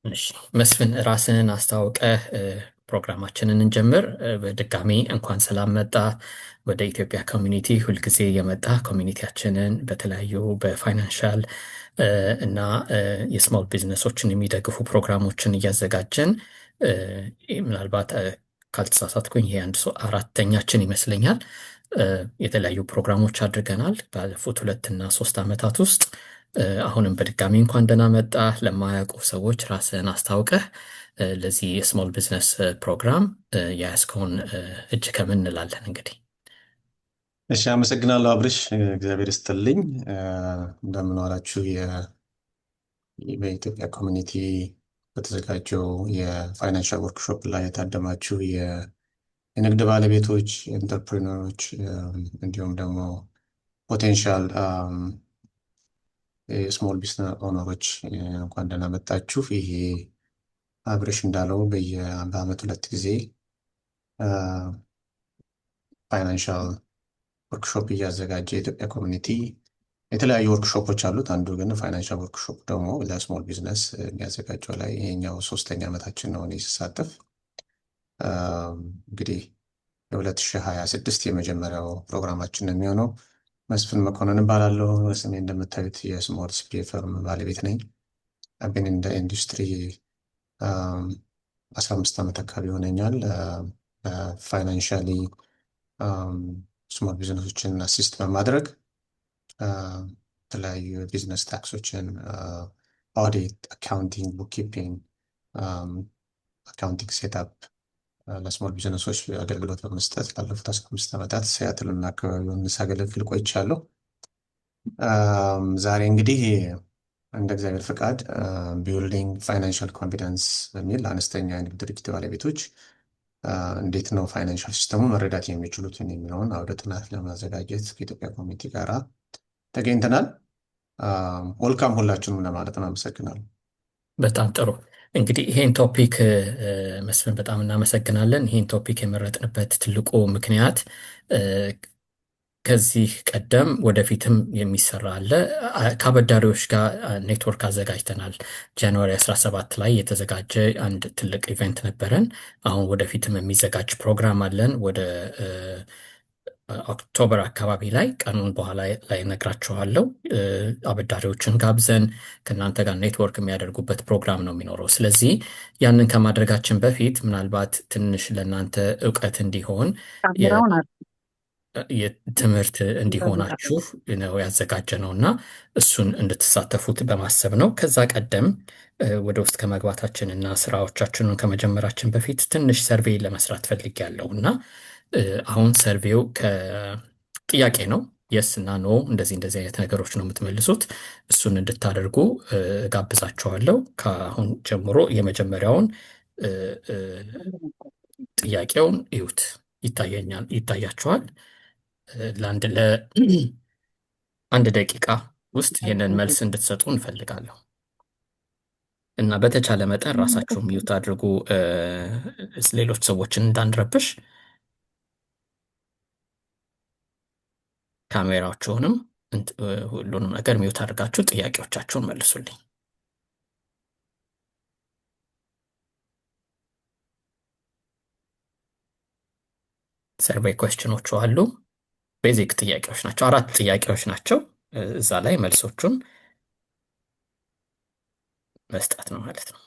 እሺ መስፍን ራስህን አስተዋውቀህ ፕሮግራማችንን እንጀምር። በድጋሚ እንኳን ሰላም መጣ ወደ ኢትዮጵያ ኮሚኒቲ። ሁልጊዜ የመጣ ኮሚኒቲያችንን በተለያዩ በፋይናንሻል እና የስሞል ቢዝነሶችን የሚደግፉ ፕሮግራሞችን እያዘጋጀን እ፣ ምናልባት ካልተሳሳትኩኝ ይሄ አንድ ሰው አራተኛችን ይመስለኛል። እ፣ የተለያዩ ፕሮግራሞች አድርገናል ባለፉት 2 እና 3 ዓመታት ውስጥ። አሁንም በድጋሚ እንኳን ደህና መጣ። ለማያውቁ ሰዎች ራስህን አስታውቀህ ለዚህ የስሞል ቢዝነስ ፕሮግራም የያዝከውን እጅ ከምን እንላለን እንግዲህ። እሺ አመሰግናለሁ አብርሽ፣ እግዚአብሔር ይስጥልኝ። እንደምን ዋላችሁ። በኢትዮጵያ ኮሚኒቲ በተዘጋጀው የፋይናንሻል ወርክሾፕ ላይ የታደማችሁ የንግድ ባለቤቶች፣ ኤንተርፕሪነሮች እንዲሁም ደግሞ ፖቴንሻል የስሞል ቢዝነስ ኦነሮች እንኳን ደህና መጣችሁ። ይሄ አብርሽ እንዳለው በዓመት 2 ጊዜ ፋይናንሻል ወርክሾፕ እያዘጋጀ የኢትዮጵያ ኮሚኒቲ የተለያዩ ወርክሾፖች አሉት። አንዱ ግን ፋይናንሻል ወርክሾፕ ደግሞ ለስሞል ቢዝነስ የሚያዘጋጀው ላይ ይሄኛው 3ኛ ዓመታችን ነው እኔ ስሳተፍ። እንግዲህ የ2026 የመጀመሪያው ፕሮግራማችን ነው የሚሆነው። መስፍን መኮንን እባላለሁ። ስሜ እንደምታዩት የስሞል ስፒ ፈርም ባለቤት ነኝ። አቤን እንደ ኢንዱስትሪ 15 ዓመት አካባቢ ይሆነኛል። ፋይናንሻሊ ስሞል ቢዝነሶችን አሲስት በማድረግ የተለያዩ የቢዝነስ ታክሶችን፣ ኦዲት፣ አካውንቲንግ፣ ቡክኪፒንግ፣ አካውንቲንግ ሴትአፕ ለስሞል ቢዝነሶች አገልግሎት በመስጠት ላለፉት 15 ዓመታት ሲያትልና አካባቢውን ሳገለግል ቆይቻለሁ። ዛሬ እንግዲህ እንደ እግዚአብሔር ፈቃድ ቢልዲንግ ፋይናንሻል ኮንፊደንስ በሚል አነስተኛ የንግድ ድርጅት ባለቤቶች እንዴት ነው ፋይናንሻል ሲስተሙ መረዳት የሚችሉትን የሚለውን አውደ ጥናት ለማዘጋጀት ከኢትዮጵያ ኮሚኒቲ ጋር ተገኝተናል። ወልካም ሁላችሁንም ለማለት ነው። አመሰግናለሁ። በጣም ጥሩ። እንግዲህ ይሄን ቶፒክ መስፍን በጣም እናመሰግናለን። ይሄን ቶፒክ የመረጥንበት ትልቁ ምክንያት ከዚህ ቀደም ወደፊትም የሚሰራ አለ። ከአበዳሪዎች ጋር ኔትወርክ አዘጋጅተናል። ጃንዋሪ 17 ላይ የተዘጋጀ አንድ ትልቅ ኢቨንት ነበረን። አሁን ወደፊትም የሚዘጋጅ ፕሮግራም አለን። ወደ ኦክቶበር አካባቢ ላይ ቀኑን በኋላ ላይ ነግራችኋለሁ። አበዳሪዎችን ጋብዘን ከእናንተ ጋር ኔትወርክ የሚያደርጉበት ፕሮግራም ነው የሚኖረው። ስለዚህ ያንን ከማድረጋችን በፊት ምናልባት ትንሽ ለእናንተ እውቀት እንዲሆን ካሜራውን የትምህርት እንዲሆናችሁ ነው ያዘጋጀ ነው እና እሱን እንድትሳተፉት በማሰብ ነው። ከዛ ቀደም ወደ ውስጥ ከመግባታችን እና ስራዎቻችንን ከመጀመራችን በፊት ትንሽ ሰርቬይ ለመስራት ፈልጌያለሁ እና አሁን ሰርቬው ከጥያቄ ነው። የስ እና ኖ እንደዚህ እንደዚህ አይነት ነገሮች ነው የምትመልሱት። እሱን እንድታደርጉ ጋብዛችኋለሁ። ከአሁን ጀምሮ የመጀመሪያውን ጥያቄውን እዩት። ይታያችኋል። ለአንድ ደቂቃ ውስጥ ይህንን መልስ እንድትሰጡ እንፈልጋለሁ እና በተቻለ መጠን ራሳችሁ ሚዩት አድርጉ፣ ሌሎች ሰዎችን እንዳንረብሽ። ካሜራዎችሁንም ሁሉንም ነገር ሚዩት አድርጋችሁ ጥያቄዎቻችሁን መልሱልኝ። ሰርቬይ ኮስችኖቹ አሉ። ቤዚክ ጥያቄዎች ናቸው። 4 ጥያቄዎች ናቸው። እዛ ላይ መልሶቹን መስጠት ነው ማለት ነው።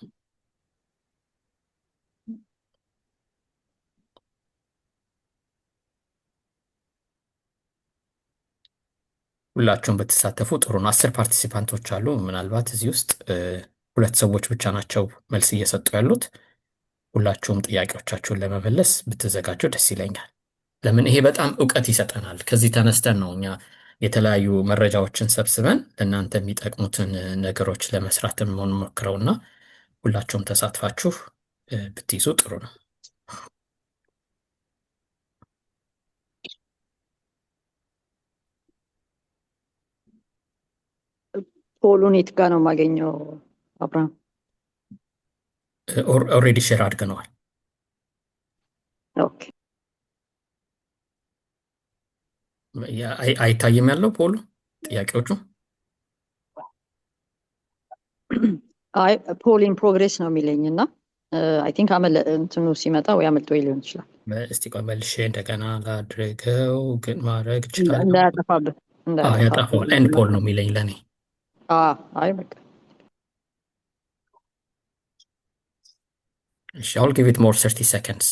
ሁላችሁም ብትሳተፉ ጥሩ ነው። 10 ፓርቲሲፓንቶች አሉ። ምናልባት እዚህ ውስጥ 2 ሰዎች ብቻ ናቸው መልስ እየሰጡ ያሉት። ሁላችሁም ጥያቄዎቻችሁን ለመመለስ ብትዘጋጁ ደስ ይለኛል። ለምን ይሄ በጣም እውቀት ይሰጠናል። ከዚህ ተነስተን ነው እኛ የተለያዩ መረጃዎችን ሰብስበን ለእናንተ የሚጠቅሙትን ነገሮች ለመስራት የምንሞክረውና ሁላችሁም ተሳትፋችሁ ብትይዙ ጥሩ ነው። ፖሉን የት ጋር ነው የማገኘው? አብርሃም ኦልሬዲ ሼር አድርገነዋል። ኦኬ። አይታይም ያለው ፖሉ ጥያቄዎቹ አይ ፖል ኢን ፕሮግሬስ ነው የሚለኝ እና አይ ቲንክ እንትኑ ሲመጣ ወይ አመልጦ ሊሆን ይችላል። እስቲ ቆይ መልሼ እንደገና ላድርገው። ግን ማድረግ እችላለሁ። እንዳያጠፋብህ ያጠፋዋል። ኤንድ ፖል ነው የሚለኝ ለእኔ። አይ በቃ እሺ I'll give it more 30 seconds.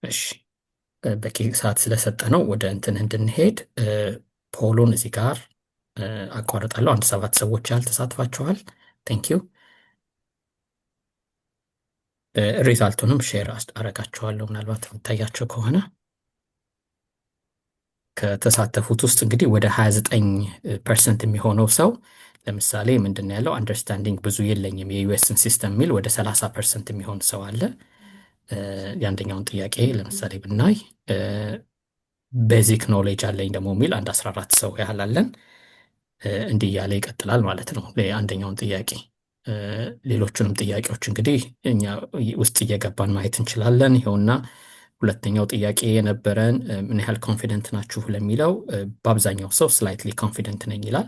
እሺ በቂ ሰዓት ስለሰጠ ነው ወደ እንትን እንድንሄድ ፖሉን እዚህ ጋር አቋርጣለሁ። አንድ 7 ሰዎች ያህል ተሳትፋችኋል። ቴንክ ዩ። ሪዛልቱንም ሼር አረጋችኋለሁ ምናልባት የሚታያቸው ከሆነ። ከተሳተፉት ውስጥ እንግዲህ ወደ 29% የሚሆነው ሰው ለምሳሌ ምንድን ነው ያለው አንደርስታንዲንግ ብዙ የለኝም የዩኤስን ሲስተም የሚል ወደ 30% የሚሆን ሰው አለ። የአንደኛውን ጥያቄ ለምሳሌ ብናይ ቤዚክ ኖሌጅ አለኝ ደግሞ የሚል አንድ 14 ሰው ያህል አለን። እንዲህ እያለ ይቀጥላል ማለት ነው አንደኛውን ጥያቄ። ሌሎቹንም ጥያቄዎች እንግዲህ እኛ ውስጥ እየገባን ማየት እንችላለን። ይኸውና ሁለተኛው ጥያቄ የነበረን ምን ያህል ኮንፊደንት ናችሁ ለሚለው በአብዛኛው ሰው ስላይትሊ ኮንፊደንት ነኝ ይላል።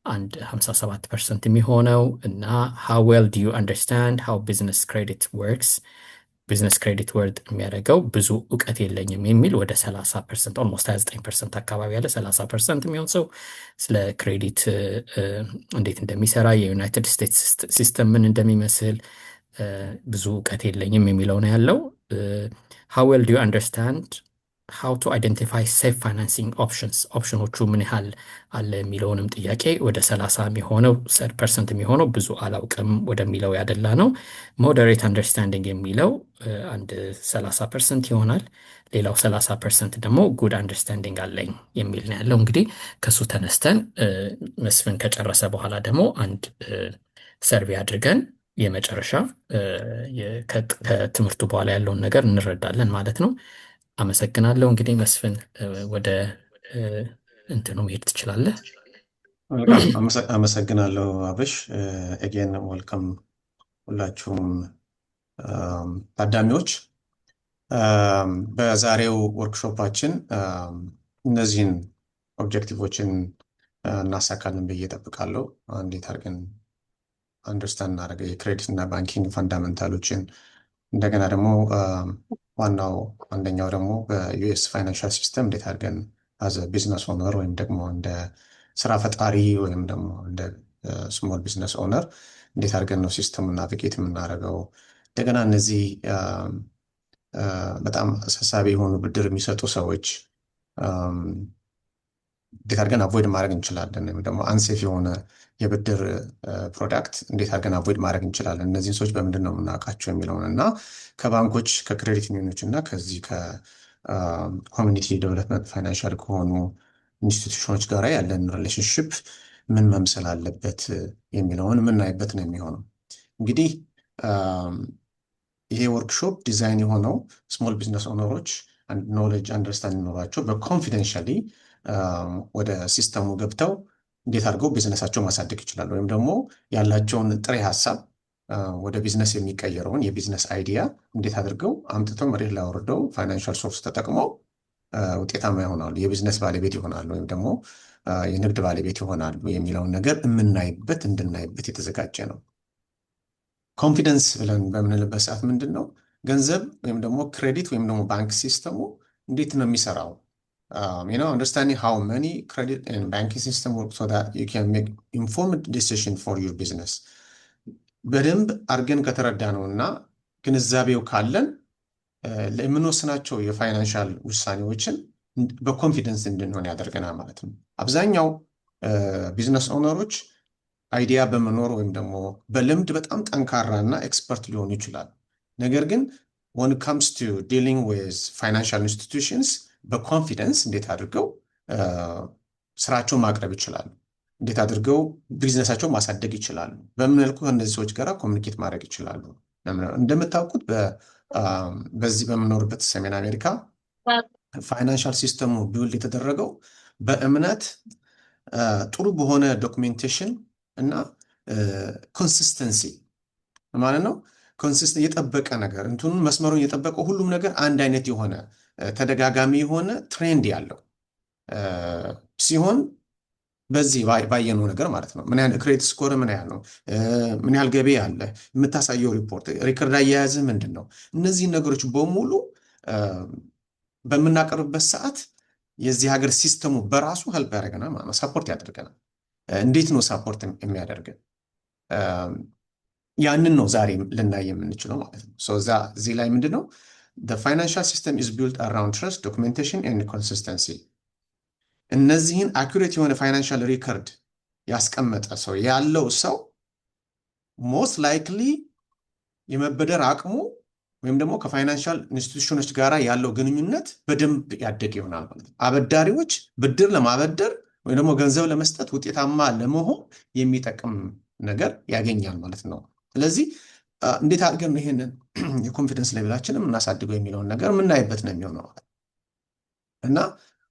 አንድ 57% የሚሆነው እና how well do you understand how business credit works ቢዝነስ ክሬዲት ወርድ የሚያደርገው ብዙ እውቀት የለኝም የሚል ወደ 30% ኦልሞስት 29% አካባቢ ያለ 30% የሚሆን ሰው ስለ ክሬዲት እንዴት እንደሚሰራ የዩናይትድ ስቴትስ ሲስተም ምን እንደሚመስል ብዙ እውቀት የለኝም የሚለው ነው ያለው። how well do you understand how to identify safe financing options ኦፕሽኖቹ ምን ያህል አለ የሚለውንም ጥያቄ ወደ 30 የሚሆነው ፐርሰንት የሚሆነው ብዙ አላውቅም ወደሚለው ያደላ ነው። ሞዴሬት አንደርስታንዲንግ የሚለው አንድ 30% ይሆናል። ሌላው 30% ደግሞ ጉድ አንደርስታንዲንግ አለኝ የሚል ነው ያለው። እንግዲህ ከሱ ተነስተን መስፍን ከጨረሰ በኋላ ደግሞ አንድ ሰርቬይ አድርገን የመጨረሻ ከትምህርቱ በኋላ ያለውን ነገር እንረዳለን ማለት ነው። አመሰግናለሁ። እንግዲህ መስፍን ወደ እንትኑ መሄድ ትችላለህ። አመሰግናለሁ አብርሽ። ኤጌን ወልከም ሁላችሁም ታዳሚዎች። በዛሬው ወርክሾፓችን እነዚህን ኦብጀክቲቮችን እናሳካለን ብዬ እጠብቃለሁ። እንዴት አድርገን አንደርስታንድ እናደርገ የክሬዲት እና ባንኪንግ ፈንዳሜንታሎችን እንደገና ደግሞ አንደኛው ደግሞ በዩኤስ ፋይናንሻል ሲስተም እንዴት አድርገን አዘ ቢዝነስ ኦነር ወይም ደግሞ እንደ ስራ ፈጣሪ ወይም ደግሞ እንደ ስሞል ቢዝነስ ኦነር እንዴት አድርገን ነው ሲስተሙን ናቪጌት የምናደርገው። እንደገና እነዚህ በጣም አሳሳቢ የሆኑ ብድር የሚሰጡ ሰዎች እንዴት አድርገን አቮይድ ማድረግ እንችላለን፣ ወይም ደግሞ አንሴፍ የሆነ የብድር ፕሮዳክት እንዴት አድርገን አቮይድ ማድረግ እንችላለን፣ እነዚህን ሰዎች በምንድን ነው የምናውቃቸው የሚለውን እና ከባንኮች ከክሬዲት ዩኒዮኖች እና ከዚህ ከኮሚኒቲ ዴቨሎፕመንት ፋይናንሻል ከሆኑ ኢንስቲቱሽኖች ጋር ያለን ሪሌሽንሽፕ ምን መምሰል አለበት የሚለውን የምናይበት ነው የሚሆነው። እንግዲህ ይሄ ወርክሾፕ ዲዛይን የሆነው ስሞል ቢዝነስ ኦነሮች ኖሌጅ አንደርስታንድ ይኖራቸው በኮንፊደንሻሊ ወደ ሲስተሙ ገብተው እንዴት አድርገው ቢዝነሳቸው ማሳደግ ይችላሉ፣ ወይም ደግሞ ያላቸውን ጥሬ ሀሳብ ወደ ቢዝነስ የሚቀየረውን የቢዝነስ አይዲያ እንዴት አድርገው አምጥተው መሬት ላይ አውርደው ፋይናንሻል ሶርስ ተጠቅመው ውጤታማ ይሆናሉ፣ የቢዝነስ ባለቤት ይሆናሉ፣ ወይም ደግሞ የንግድ ባለቤት ይሆናሉ የሚለውን ነገር የምናይበት እንድናይበት የተዘጋጀ ነው። ኮንፊደንስ ብለን በምንልበት ሰዓት ምንድን ነው ገንዘብ ወይም ደግሞ ክሬዲት ወይም ደግሞ ባንክ ሲስተሙ እንዴት ነው የሚሰራው? Understanding how many credit and banking system work so that you can make informed decision for your business. በደንብ አድርገን ከተረዳ ነው እና ግንዛቤው ካለን ለምንወስናቸው የፋይናንሻል ውሳኔዎችን በኮንፊደንስ እንድንሆን ያደርገናል ማለት ነው። አብዛኛው ቢዝነስ ኦነሮች አይዲያ በመኖር ወይም ደግሞ በልምድ በጣም ጠንካራ እና ኤክስፐርት ሊሆኑ ይችላሉ። ነገር ግን when it comes to dealing with financial institutions በኮንፊደንስ እንዴት አድርገው ስራቸውን ማቅረብ ይችላሉ? እንዴት አድርገው ቢዝነሳቸውን ማሳደግ ይችላሉ? በምን መልኩ ከእነዚህ ሰዎች ጋር ኮሚኒኬት ማድረግ ይችላሉ? እንደምታውቁት በዚህ በምኖርበት ሰሜን አሜሪካ ፋይናንሻል ሲስተሙ ቢውልድ የተደረገው በእምነት ጥሩ በሆነ ዶክሜንቴሽን እና ኮንሲስተንሲ ማለት ነው። ኮንሲስተንት የጠበቀ ነገር እንትኑን መስመሩን የጠበቀ ሁሉም ነገር አንድ አይነት የሆነ ተደጋጋሚ የሆነ ትሬንድ ያለው ሲሆን በዚህ ባየነው ነገር ማለት ነው። ምን ያህል ክሬዲት ስኮር ምን ያህል ነው? ምን ያህል ገቢ አለ? የምታሳየው ሪፖርት ሪከርድ አያያዝህ ምንድን ነው? እነዚህን ነገሮች በሙሉ በምናቀርብበት ሰዓት የዚህ ሀገር ሲስተሙ በራሱ ሄልፕ ያደርገናል ማለት ነው። ሰፖርት ያደርገናል። እንዴት ነው ሰፖርት የሚያደርገን? ያንን ነው ዛሬ ልናይ የምንችለው ማለት ነው። እዚህ ላይ ምንድን ነው the financial system is built around trust, documentation and consistency። እነዚህን አኩሬት የሆነ ፋይናንሻል ሪከርድ ያስቀመጠ ሰው ያለው ሰው ሞስት ላይክሊ የመበደር አቅሙ ወይም ደግሞ ከፋይናንሻል ኢንስቲትዩሽኖች ጋር ያለው ግንኙነት በደንብ ያደገ ይሆናል ማለት ነው። አበዳሪዎች ብድር ለማበደር ወይም ደግሞ ገንዘብ ለመስጠት ውጤታማ ለመሆን የሚጠቅም ነገር ያገኛል ማለት ነው። ስለዚህ እንዴት አድርገን ይሄንን የኮንፊደንስ ሌቭላችንን የምናሳድገው የሚለውን ነገር የምናይበት ነው የሚሆነው ማለት እና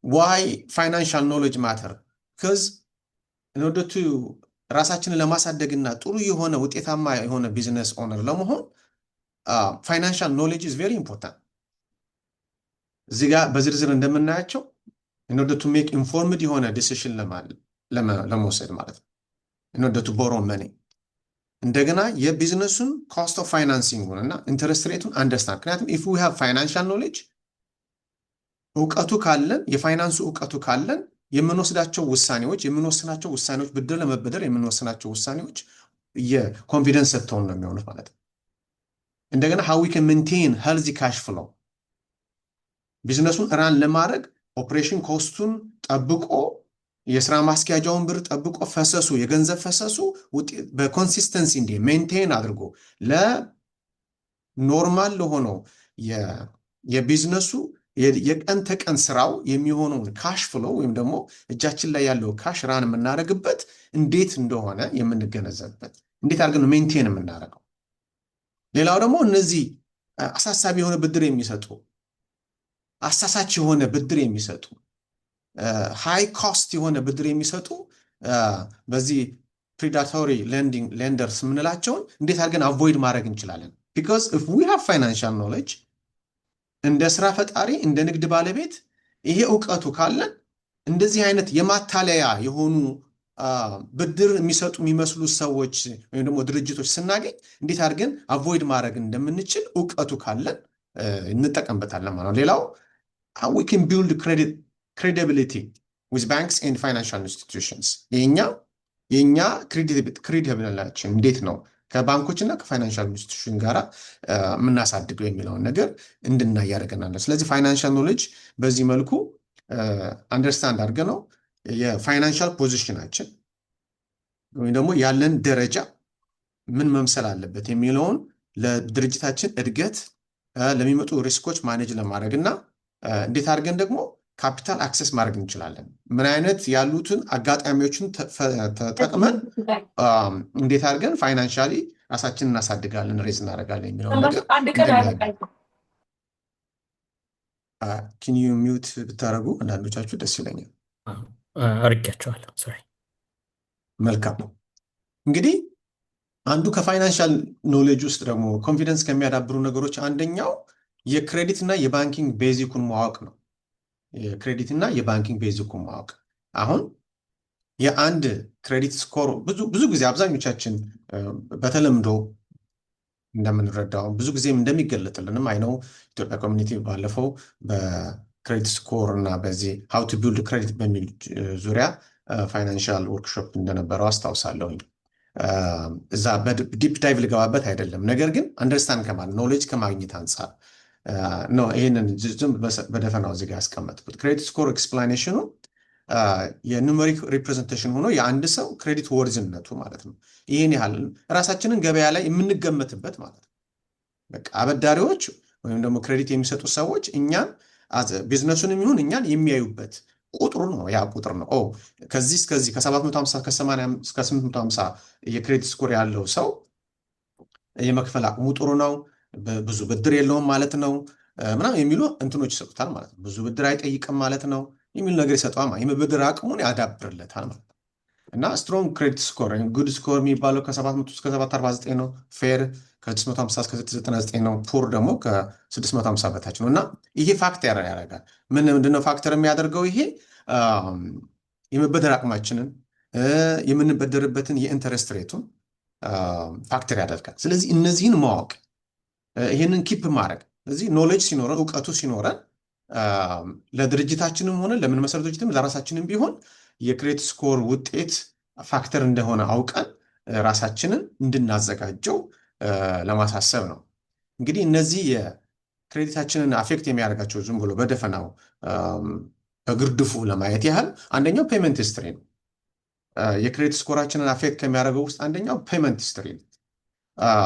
ዋይ ፋይናንሻል ኖሌጅ ማተር because in order to ራሳችንን ለማሳደግና ጥሩ የሆነ ውጤታማ የሆነ ቢዝነስ ኦነር ለመሆን ፋይናንሻል ኖሌጅ is very important። እዚህ ጋር በዝርዝር እንደምናያቸው in order to make informed የሆነ ዲሲሽን ለመውሰድ ማለት ነው። in order to borrow money እንደገና የቢዝነሱን ኮስት ኦፍ ፋይናንሲንጉን እና ኢንተረስት ሬቱን አንደርስታንድ። ምክንያቱም if we have financial knowledge እውቀቱ ካለን የፋይናንሱ እውቀቱ ካለን የምንወስናቸው ውሳኔዎች ብድር ለመበደር የምንወስናቸው ውሳኔዎች የኮንፊደንስ ሰጥተውን ነው የሚሆኑት ማለት ነው። እንደገና how we can maintain healthy cash flow ቢዝነሱን ራን ለማድረግ ኦፕሬሽን ኮስቱን ጠብቆ የስራ ማስኪያጃውን ብር ጠብቆ ፈሰሱ የገንዘብ ፈሰሱ በኮንሲስተንሲ እንዲ ሜንቴን አድርጎ ለኖርማል ለሆነው የቢዝነሱ የቀን ተቀን ስራው የሚሆነውን ካሽ ፍሎ ወይም ደግሞ እጃችን ላይ ያለው ካሽ ራን የምናደርግበት እንዴት እንደሆነ የምንገነዘብበት እንዴት አድርገን ሜንቴን የምናደርገው። ሌላው ደግሞ እነዚህ አሳሳቢ የሆነ ብድር የሚሰጡ አሳሳች የሆነ ብድር የሚሰጡ ሃይ ኮስት የሆነ ብድር የሚሰጡ በዚህ ፕሪዳቶሪ ሌንደርስ የምንላቸውን እንዴት አድርገን አቮይድ ማድረግ እንችላለን? because if we have financial knowledge እንደ ስራ ፈጣሪ እንደ ንግድ ባለቤት ይሄ እውቀቱ ካለን እንደዚህ አይነት የማታለያ የሆኑ ብድር የሚሰጡ የሚመስሉ ሰዎች ወይም ደግሞ ድርጅቶች ስናገኝ እንዴት አድርገን አቮይድ ማድረግ እንደምንችል እውቀቱ ካለን እንጠቀምበታለን ማለት ነው። ሌላው how we can build credibility with banks and financial institutions የኛ ክሬዲቢሊቲያችን እንዴት ነው ከባንኮችና ከፋይናንሻል ኢንስቲትዩሽን ጋር የምናሳድገው የሚለውን ነገር እንድናይ ያደርገናል። ስለዚህ ፋይናንሻል ኖሌጅ በዚህ መልኩ አንደርስታንድ አድርገነው የፋይናንሻል ፖዚሽናችን ወይም ደግሞ ያለን ደረጃ ምን መምሰል አለበት የሚለውን ለድርጅታችን እድገት ለሚመጡ ሪስኮች ማኔጅ ለማድረግና እንዴት አድርገን ደግሞ ካፒታል አክሰስ ማድረግ እንችላለን፣ ምን አይነት ያሉትን አጋጣሚዎችን ተጠቅመን እንዴት አድርገን ፋይናንሻሊ ራሳችንን እናሳድጋለን ሬዝ እናደርጋለን የሚለው ነገር can you mute ብታረጉ አንዳንዶቻችሁ ደስ ይለኛል። አርጋቸዋለሁ። ሶሪ። መልካም ነው። እንግዲህ አንዱ ከፋይናንሻል ኖሌጅ ውስጥ ደግሞ ኮንፊደንስ ከሚያዳብሩ ነገሮች አንደኛው የክሬዲት እና የባንኪንግ ቤዚኩን ማወቅ ነው። የክሬዲት እና የባንኪንግ ቤዚኩን ማወቅ አሁን የአንድ ክሬዲት ስኮር ብዙ ጊዜ አብዛኞቻችን በተለምዶ እንደምንረዳው ብዙ ጊዜም እንደሚገለጥልንም አይነው ኢትዮጵያ ኮሚኒቲ ባለፈው በክሬዲት ስኮር እና በዚህ ሃው ቱ ቢልድ ክሬዲት በሚል ዙሪያ ፋይናንሻል ወርክሾፕ እንደነበረው አስታውሳለሁኝ። እዛ በዲፕ ዳይቭ ልገባበት አይደለም፣ ነገር ግን አንደርስታንድ ከማለት ኖሌጅ ከማግኘት አንጻር ነው ይህንን ዝም በደፈናው እዚህ ጋር ያስቀመጥኩት። ክሬዲት ስኮር ኤክስፕላኔሽኑ የኑሜሪክ ሪፕሬዘንቴሽን ሆኖ የአንድ ሰው ክሬዲት ወርዝነቱ ማለት ነው። ይህን ያህል ራሳችንን ገበያ ላይ የምንገመትበት ማለት ነው። በቃ አበዳሪዎች ወይም ደግሞ ክሬዲት የሚሰጡ ሰዎች እኛን ቢዝነሱን የሚሆን እኛን የሚያዩበት ቁጥሩ ነው ያ ቁጥር ነው። ከዚህ እስከዚህ ከ750 ከ80 እስከ 850 የክሬዲት ስኮር ያለው ሰው የመክፈል አቅሙ ጥሩ ነው፣ ብዙ ብድር የለውም ማለት ነው ምናምን የሚሉ እንትኖች ይሰጡታል ማለት ነው። ብዙ ብድር አይጠይቅም ማለት ነው የሚሉ ነገር ይሰጠዋል። የመበደር አቅሙን ያዳብርለታል ማለት ነው። እና ስትሮንግ ክሬዲት ስኮር ጉድ ስኮር የሚባለው ከ700 እስከ 749 ነው። ፌር ከ650 እስከ 699 ነው። ፑር ደግሞ ከ650 በታች ነው። እና ይሄ ፋክተር ያደርጋል። ምንድነው ፋክተር የሚያደርገው? ይሄ የመበደር አቅማችንን የምንበደርበትን የኢንተረስት ሬቱን ፋክተር ያደርጋል። ስለዚህ እነዚህን ማወቅ ይህንን ኪፕ ማድረግ ስለዚህ ኖሌጅ ሲኖረን እውቀቱ ሲኖረን ለድርጅታችንም ሆነ ለምንመሰረት ድርጅትም ለራሳችንም ቢሆን የክሬዲት ስኮር ውጤት ፋክተር እንደሆነ አውቀን ራሳችንን እንድናዘጋጀው ለማሳሰብ ነው። እንግዲህ እነዚህ የክሬዲታችንን አፌክት የሚያደርጋቸው ዝም ብሎ በደፈናው በግርድፉ ለማየት ያህል አንደኛው ፔመንት ሂስትሪ ነው። የክሬዲት ስኮራችንን አፌክት ከሚያደርገው ውስጥ አንደኛው ፔመንት ሂስትሪ ነው።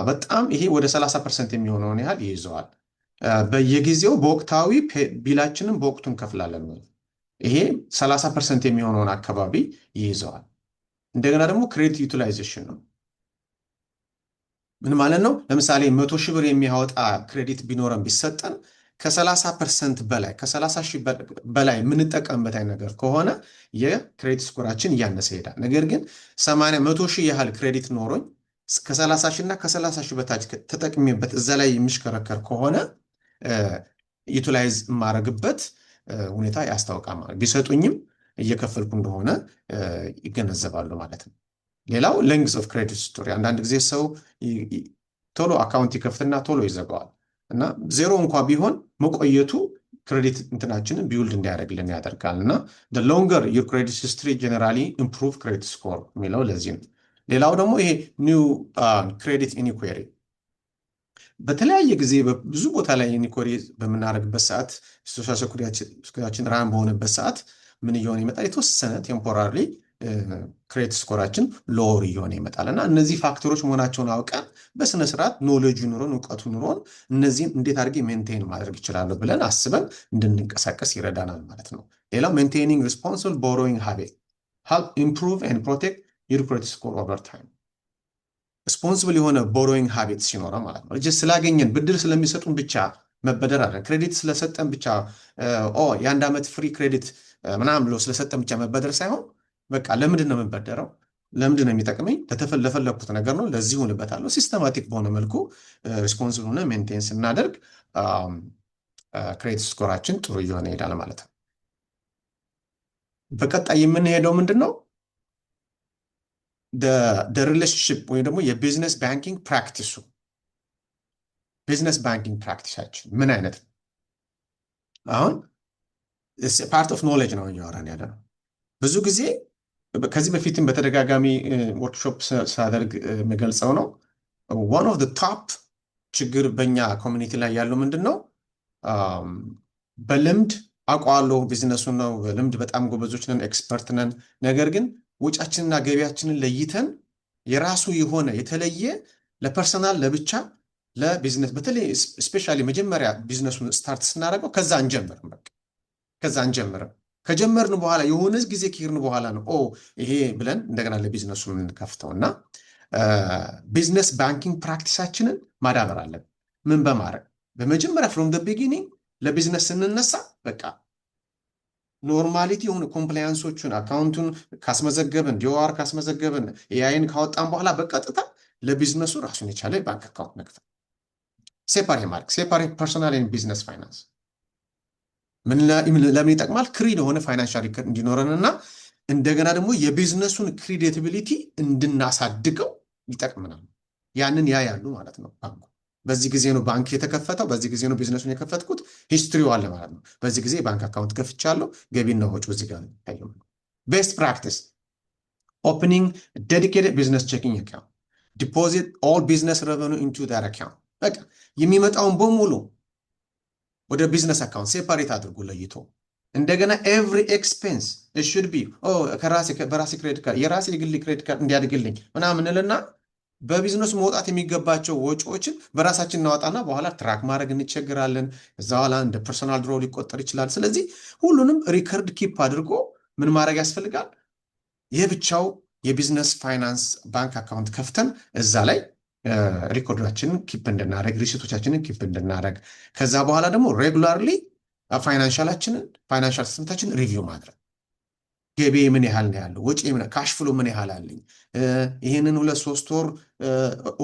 በጣም ይሄ ወደ 30% የሚሆነውን ያህል ይይዘዋል። በየጊዜው በወቅታዊ ቢላችንን በወቅቱ እንከፍላለን ወይ? ይሄ 30% የሚሆነውን አካባቢ ይይዘዋል። እንደገና ደግሞ ክሬዲት ዩቲላይዜሽን ነው። ምን ማለት ነው? ለምሳሌ 100 ሺህ ብር የሚያወጣ ክሬዲት ቢኖረን ቢሰጠን ከ30% በላይ ከ30 ሺህ በላይ የምንጠቀምበት አይነት ነገር ከሆነ የክሬዲት ስኮራችን እያነሰ ይሄዳል። ነገር ግን 100 ሺህ ያህል ክሬዲት ኖሮኝ ከ30 ሺህ እና ከ30 ሺህ በታች ተጠቅሜበት እዛ ላይ የሚሽከረከር ከሆነ ዩቲላይዝ የማደርግበት ሁኔታ ያስታውቃል። ማለት ቢሰጡኝም እየከፈልኩ እንደሆነ ይገነዘባሉ ማለት ነው። ሌላው ሌንግዝ ኦፍ ክሬዲት ስቶሪ። አንዳንድ ጊዜ ሰው ቶሎ አካውንት ይከፍትና ቶሎ ይዘጋዋል እና ዜሮ እንኳ ቢሆን መቆየቱ ክሬዲት እንትናችንን ቢውልድ እንዲያደርግልን ያደርጋል። እና ሎንገር ዩር ክሬዲት ሂስትሪ ጀነራሊ ኢምፕሩቭ ክሬዲት ስኮር የሚለው ለዚህ ነው። ሌላው ደግሞ ይሄ ኒው ክሬዲት ኢኒኩዌሪ በተለያየ ጊዜ ብዙ ቦታ ላይ ኢኒኩዌሪ በምናደርግበት ሰዓት ሶሻል ሴኩሪቲያችን ራን በሆነበት ሰዓት ምን እየሆነ ይመጣል? የተወሰነ ቴምፖራሪ ክሬዲት ስኮራችን ሎወር እየሆነ ይመጣል። እና እነዚህ ፋክተሮች መሆናቸውን አውቀን በስነ ስርዓት ኖሌጁ ኑሮን እውቀቱ ኑሮን እነዚህን እንዴት አድርጌ ሜንቴን ማድረግ ይችላለሁ ብለን አስበን እንድንንቀሳቀስ ይረዳናል ማለት ነው። ሌላው ሜንቴኒንግ ሪስፖንሲብል ቦሮዊንግ ሃቢት ሄልፕ ኢምፕሩቭ ኤንድ ፕሮቴክት ዩር ክሬዲት ስኮር ኦቨር ታይም። ሪስፖንሲብል የሆነ ቦሮዊንግ ሃቢት ሲኖረ ማለት ነው። ስላገኘን ብድር ስለሚሰጡን ብቻ መበደር አለ ክሬዲት ስለሰጠን ብቻ የአንድ ዓመት ፍሪ ክሬዲት ምናምን ብሎ ስለሰጠን ብቻ መበደር ሳይሆን በቃ ለምንድን ነው የምንበደረው? ለምንድን ነው የሚጠቅመኝ? ለፈለግኩት ነገር ነው። ለዚህ ሆንበታለሁ። ሲስተማቲክ በሆነ መልኩ ሪስፖንሲብል ሆነ ሜንቴን ስናደርግ ክሬዲት ስኮራችን ጥሩ እየሆነ ይሄዳል ማለት ነው። በቀጣይ የምንሄደው ምንድን ነው? ሪሌሽንሽፕ ወይም ደግሞ የቢዝነስ ባንኪንግ ፕራክቲሱ ቢዝነስ ባንኪንግ ፕራክቲሳችን ምን አይነት ነው? አሁን ፓርት ኦፍ ኖሌጅ ነው እያወራን ያለ ነው። ብዙ ጊዜ ከዚህ በፊትም በተደጋጋሚ ወርክሾፕ ሳደርግ የምገልጸው ነው። ዋን ኦፍ ቶፕ ችግር በኛ ኮሚኒቲ ላይ ያለው ምንድን ነው? በልምድ አውቀዋለሁ ቢዝነሱን ነው፣ በልምድ በጣም ጎበዞች ነን፣ ኤክስፐርት ነን። ነገር ግን ወጫችንና ገቢያችንን ለይተን የራሱ የሆነ የተለየ ለፐርሰናል ለብቻ ለቢዝነስ በተለይ ስፔሻሊ መጀመሪያ ቢዝነሱን ስታርት ስናደርገው ከዛ አንጀምርም። በቃ ከዛ አንጀምርም። ከጀመርን በኋላ የሆነ ጊዜ ከሄድን በኋላ ነው ይሄ ብለን እንደገና ለቢዝነሱ የምንከፍተው። እና ቢዝነስ ባንኪንግ ፕራክቲሳችንን ማዳበር አለን። ምን በማድረግ በመጀመሪያ ፍሮም ደ ቢጊኒንግ ለቢዝነስ ስንነሳ በቃ ኖርማሊቲ የሆኑ ኮምፕላያንሶቹን አካውንቱን ካስመዘገብን ዲኦአር ካስመዘገብን ኤአይን ካወጣን በኋላ በቀጥታ ለቢዝነሱ ራሱን የቻለ የባንክ አካውንት መክፈት፣ ሴፓሬት ማድረግ፣ ሴፓሬት ፐርሶናል ቢዝነስ ፋይናንስ ለምን ይጠቅማል? ክሪድ የሆነ ፋይናንሻል ሪከርድ እንዲኖረንና እንደገና ደግሞ የቢዝነሱን ክሬዲቲቢሊቲ እንድናሳድገው ይጠቅምናል። ያንን ያያሉ ማለት ነው ባንኩ። በዚህ ጊዜ ነው ባንክ የተከፈተው፣ በዚህ ጊዜ ነው ቢዝነሱን የከፈትኩት፣ ሂስትሪው አለ ማለት ነው። በዚህ ጊዜ የባንክ አካውንት ከፍቻለሁ፣ ገቢና ወጪ በዚህ ጋር ይታያል። ቤስት ፕራክቲስ ኦፕኒንግ ዴዲኬትድ ቢዝነስ ቼኪንግ አካውንት ዲፖዚት ኦል ቢዝነስ ሬቨኒው ኢንቱ ዳት አካውንት። በቃ የሚመጣውን በሙሉ ወደ ቢዝነስ አካውንት ሴፓሬት አድርጎ ለይቶ እንደገና ኤቭሪ ኤክስፔንስ ሹድ ቢ በራሴ ክሬዲት ካርድ የራሴ የግል ክሬዲት ካርድ እንዲያድግልኝ ምናምን እንልና በቢዝነሱ መውጣት የሚገባቸው ወጪዎችን በራሳችን እናወጣና በኋላ ትራክ ማድረግ እንቸገራለን። ከዛ በኋላ እንደ ፐርሰናል ድሮ ሊቆጠር ይችላል። ስለዚህ ሁሉንም ሪከርድ ኪፕ አድርጎ ምን ማድረግ ያስፈልጋል? የብቻው የቢዝነስ ፋይናንስ ባንክ አካውንት ከፍተን እዛ ላይ ሪኮርዳችንን ኪፕ እንድናደረግ ሪሲቶቻችንን ኪፕ እንድናደረግ ከዛ በኋላ ደግሞ ሬጉላርሊ ፋይናንሻል ስቴትመንታችንን ሪቪው ማድረግ ገቢ ምን ያህል ነው ያለው፣ ወጪ ካሽ ፍሎ ምን ያህል አለኝ፣ ይህንን 2-3 ወር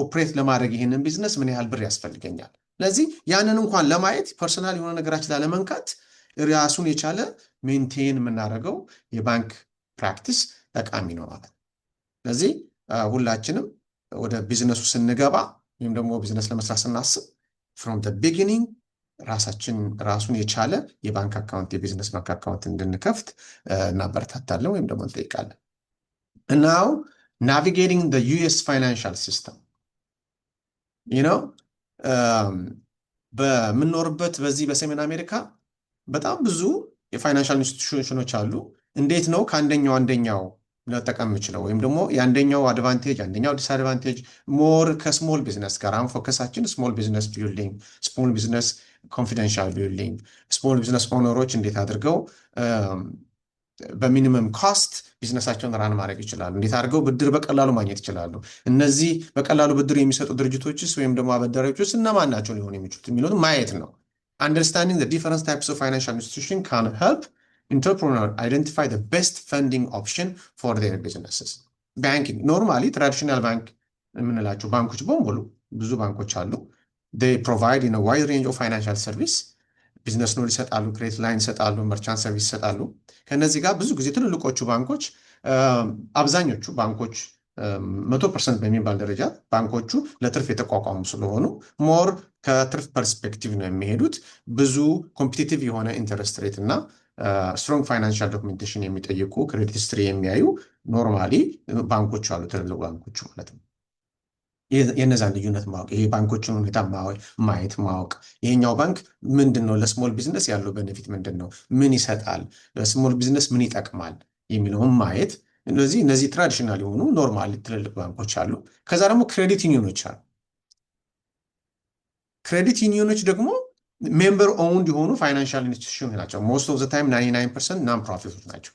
ኦፕሬት ለማድረግ ይህንን ቢዝነስ ምን ያህል ብር ያስፈልገኛል። ስለዚህ ያንን እንኳን ለማየት ፐርሰናል የሆነ ነገራችን ላለመንካት ራሱን የቻለ ሜንቴን የምናደርገው የባንክ ፕራክቲስ ጠቃሚ ነው ማለት ነው። ስለዚህ ሁላችንም ወደ ቢዝነሱ ስንገባ ወይም ደግሞ ቢዝነስ ለመስራት ስናስብ ፍሮም ቢጊኒንግ ራሱን የቻለ የባንክ አካውንት የቢዝነስ ባንክ አካውንት እንድንከፍት እናበረታታለን ወይም ደግሞ እንጠይቃለን። እናው ናቪጌቲንግ ዩኤስ ፋይናንሻል ሲስተም በምንኖርበት በዚህ በሰሜን አሜሪካ በጣም ብዙ የፋይናንሻል ኢንስቲትዩሽኖች አሉ። እንዴት ነው አንደኛው መጠቀም የምችለው ወይም ደግሞ የአንደኛው አድቫንቴጅ አንደኛው ዲስአድቫንቴጅ ሞር ከስሞል ቢዝነስ ጋር አሁን ፎከሳችን ስሞል ቢዝነስ ቢልዲንግ፣ ስሞል ቢዝነስ ኮንፊደንሻል ቢልዲንግ፣ ስሞል ቢዝነስ ኦነሮች እንዴት አድርገው በሚኒመም ኮስት ቢዝነሳቸውን ራን ማድረግ ይችላሉ፣ እንዴት አድርገው ብድር በቀላሉ ማግኘት ይችላሉ፣ እነዚህ በቀላሉ ብድር የሚሰጡ ድርጅቶችስ ወይም ደግሞ አበዳሪዎችስ እነማን ናቸው ሊሆኑ የሚችሉት የሚሉት ማየት ነው። Understanding the different types of financial institution can help entrepreneur identify the best funding option for their businesses. Banking normally traditional bank የምንላቸው ባንኮች በሙሉ ብዙ ባንኮች አሉ። they provide in a wide range of financial service ቢዝነስ ሎን ይሰጣሉ፣ ክሬዲት ላይን ይሰጣሉ፣ መርቻንት ሰርቪስ ይሰጣሉ። ከነዚህ ጋር ብዙ ጊዜ ትልልቆቹ ባንኮች አብዛኞቹ ባንኮች 100% በሚባል ደረጃ ባንኮቹ ለትርፍ የተቋቋሙ ስለሆኑ ሞር ከትርፍ ፐርስፔክቲቭ ነው የሚሄዱት። ብዙ ኮምፒቲቲቭ የሆነ ኢንተረስት ሬት እና ስትሮንግ ፋይናንሻል ዶክሜንቴሽን የሚጠይቁ ክሬዲት ሂስትሪ የሚያዩ ኖርማሊ ባንኮች አሉ፣ ትልልቅ ባንኮች ማለት ነው። የነዛን ልዩነት ማወቅ፣ ይሄ ባንኮችን ሁኔታ ማየት ማወቅ፣ ይሄኛው ባንክ ምንድን ነው ለስሞል ቢዝነስ ያለው ቤኔፊት ምንድን ነው፣ ምን ይሰጣል፣ ለስሞል ቢዝነስ ምን ይጠቅማል የሚለውን ማየት። እነዚህ ትራዲሽናል የሆኑ ኖርማል ትልልቅ ባንኮች አሉ። ከዛ ደግሞ ክሬዲት ዩኒዮኖች አሉ። ክሬዲት ዩኒዮኖች ደግሞ ሜምበር ኦውንድ የሆኑ ፋይናንሻል ኢንስቲትዩሽን ናቸው። ሞስት ኦፍ ዘ ታይም 99% ናን ፕሮፊቶች ናቸው።